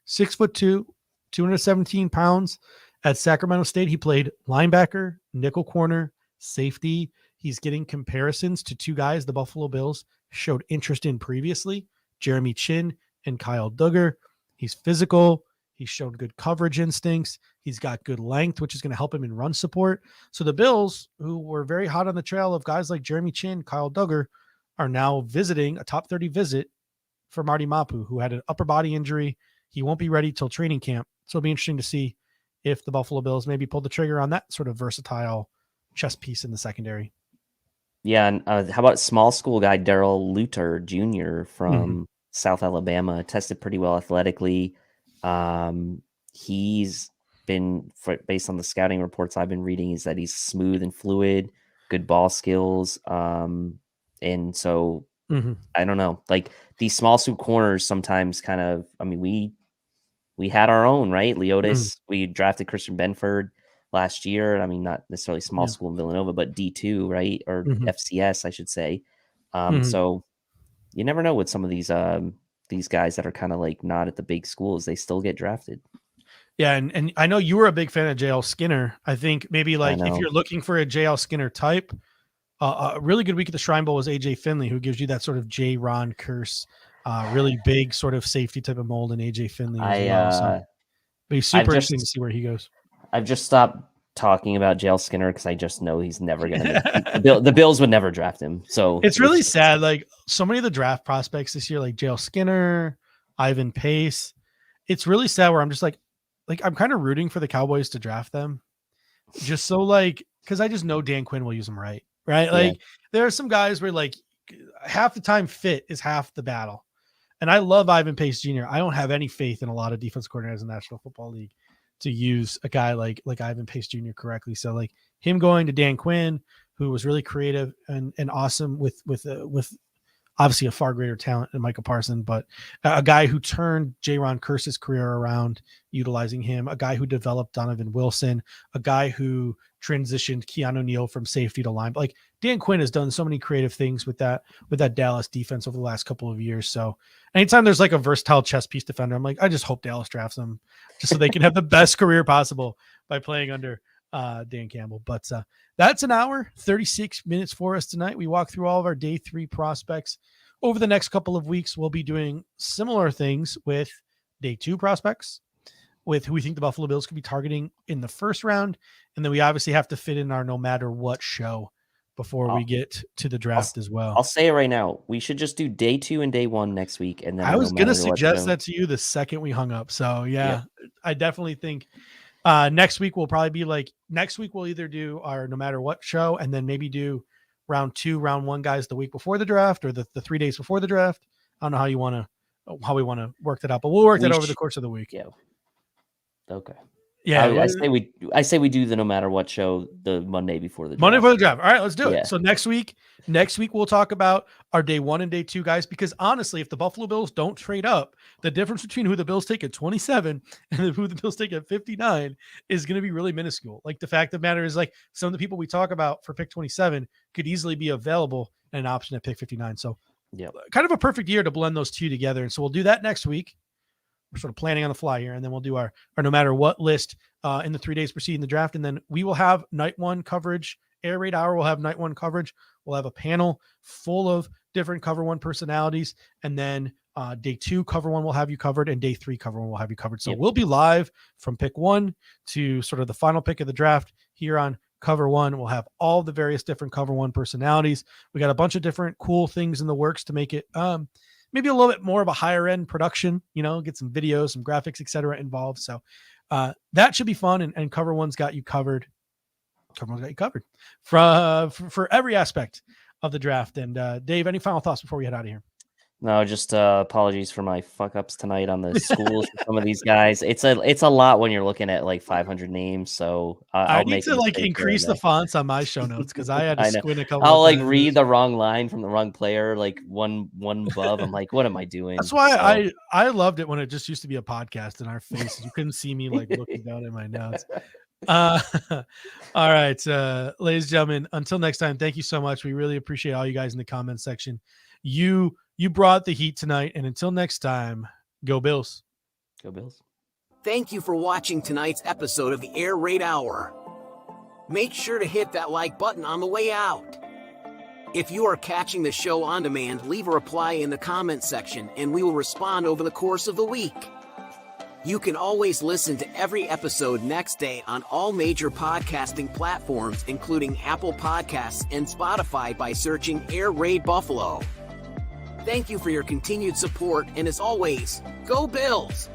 6'2", 217 pounds. At Sacramento State, he played linebacker, nickel corner, safety. He's getting comparisons to 2 guys the Buffalo Bills showed interest in previously, Jeremy Chin and Kyle Duggar. He's physical. He's shown good coverage instincts. He's got good length, which is going to help him in run support. So the Bills, who were very hot on the trail of guys like Jeremy Chin, Kyle Duggar, are now visiting a top 30 visit for Marty Mapu, who had an upper body injury. He won't be ready till training camp. So it'll be interesting to see if the Buffalo Bills maybe pull the trigger on that sort of versatile chess piece in the secondary. Yeah, and how about small school guy Daryl Luter Jr. from South Alabama? Tested pretty well athletically. He's been, based on the scouting reports I've been reading, is that he's smooth and fluid, good ball skills. And so I don't know, like these small school corners sometimes kind of, I mean, we had our own, right? Leotis, we drafted Christian Benford last year. I mean, not necessarily small school in Villanova, but D2, right? Or FCS, I should say. So you never know with some of these guys that are kind of like not at the big schools, they still get drafted. Yeah, and I know you were a big fan of JL Skinner. I think maybe like if you're looking for a JL Skinner type, a really good week at the Shrine Bowl was AJ Finley, who gives you that sort of J. Ron Curse, really big sort of safety type of mold in AJ Finley as well. So it'll be super interesting to see where he goes. I've just stopped talking about JL Skinner because I just know he's never going to. The Bills would never draft him. So it's really sad. Like so many of the draft prospects this year, like JL Skinner, Ivan Pace. It's really sad where I'm just like I'm kind of rooting for the Cowboys to draft them, just so because I just know Dan Quinn will use them right. Like there are some guys where like half the time fit is half the battle. And I love Ivan Pace Jr. I don't have any faith in a lot of defense coordinators in the National Football League to use a guy like Ivan Pace Jr. correctly. So like him going to Dan Quinn, who was really creative and awesome with obviously a far greater talent than Micah Parsons, but a guy who turned J-Ron Curse's career around utilizing him, a guy who developed Donovan Wilson, a guy who transitioned Keanu Neal from safety to line. Like Dan Quinn has done so many creative things with that Dallas defense over the last couple of years. So anytime there's like a versatile chess piece defender, I'm like, I just hope Dallas drafts him just so they can have the best career possible by playing under Dan Campbell. But that's an hour, 36 minutes for us tonight. We walk through all of our day 3 prospects. Over the next couple of weeks, we'll be doing similar things with day 2 prospects, with who we think the Buffalo Bills could be targeting in the first round. And then we obviously have to fit in our no matter what show before we get to the draft as well. I'll say it right now. We should just do day 2 and day 1 next week. And then I was going to suggest that to you the second we hung up. So yeah. I definitely think next week will probably be like, next week we'll either do our no matter what show and then maybe do round 2, round 1 guys the week before the draft or the 3 days before the draft. I don't know how we want to work that out, but we'll work that over the course of the week. Yeah. Okay. Yeah. I say we do the no matter what show the Monday before the draft. Monday before the draft. All right, let's do it. So next week we'll talk about our day 1 and day 2 guys, because honestly, if the Buffalo Bills don't trade up, the difference between who the Bills take at 27 and who the Bills take at 59 is going to be really minuscule. Like the fact of the matter is like some of the people we talk about for pick 27 could easily be available and an option at pick 59. So kind of a perfect year to blend those two together. And so we'll do that next week. We're sort of planning on the fly here, and then we'll do our no matter what list in the 3 days preceding the draft. And then we will have night 1 coverage. Air Raid Hour will have night 1 coverage. We'll have a panel full of different cover 1 personalities. And then day 2 cover 1 will have you covered, and day 3 cover 1 will have you covered. So we'll be live from pick 1 to sort of the final pick of the draft here on cover 1. We'll have all the various different cover 1 personalities. We got a bunch of different cool things in the works to make it maybe a little bit more of a higher end production, get some videos, some graphics, etc. involved. So that should be fun. And cover 1's got you covered. Cover 1's got you covered for every aspect of the draft. And Dave, any final thoughts before we head out of here? No, just apologies for my fuck ups tonight on the schools for some of these guys. It's a lot when you're looking at like 500 names. So I need to like increase the fonts on my show notes because I had to squint a couple. I'll like read the wrong line from the wrong player, like one above. I'm like, what am I doing? That's why I loved it when it just used to be a podcast in our faces. You couldn't see me like looking down at my notes. All right, ladies and gentlemen, until next time, thank you so much. We really appreciate all you guys in the comments section. You brought the heat tonight, and until next time, go Bills. Go Bills. Thank you for watching tonight's episode of the Air Raid Hour. Make sure to hit that like button on the way out. If you are catching the show on demand, leave a reply in the comment section, and we will respond over the course of the week. You can always listen to every episode next day on all major podcasting platforms, including Apple Podcasts and Spotify, by searching Air Raid Buffalo. Thank you for your continued support, and as always, go Bills!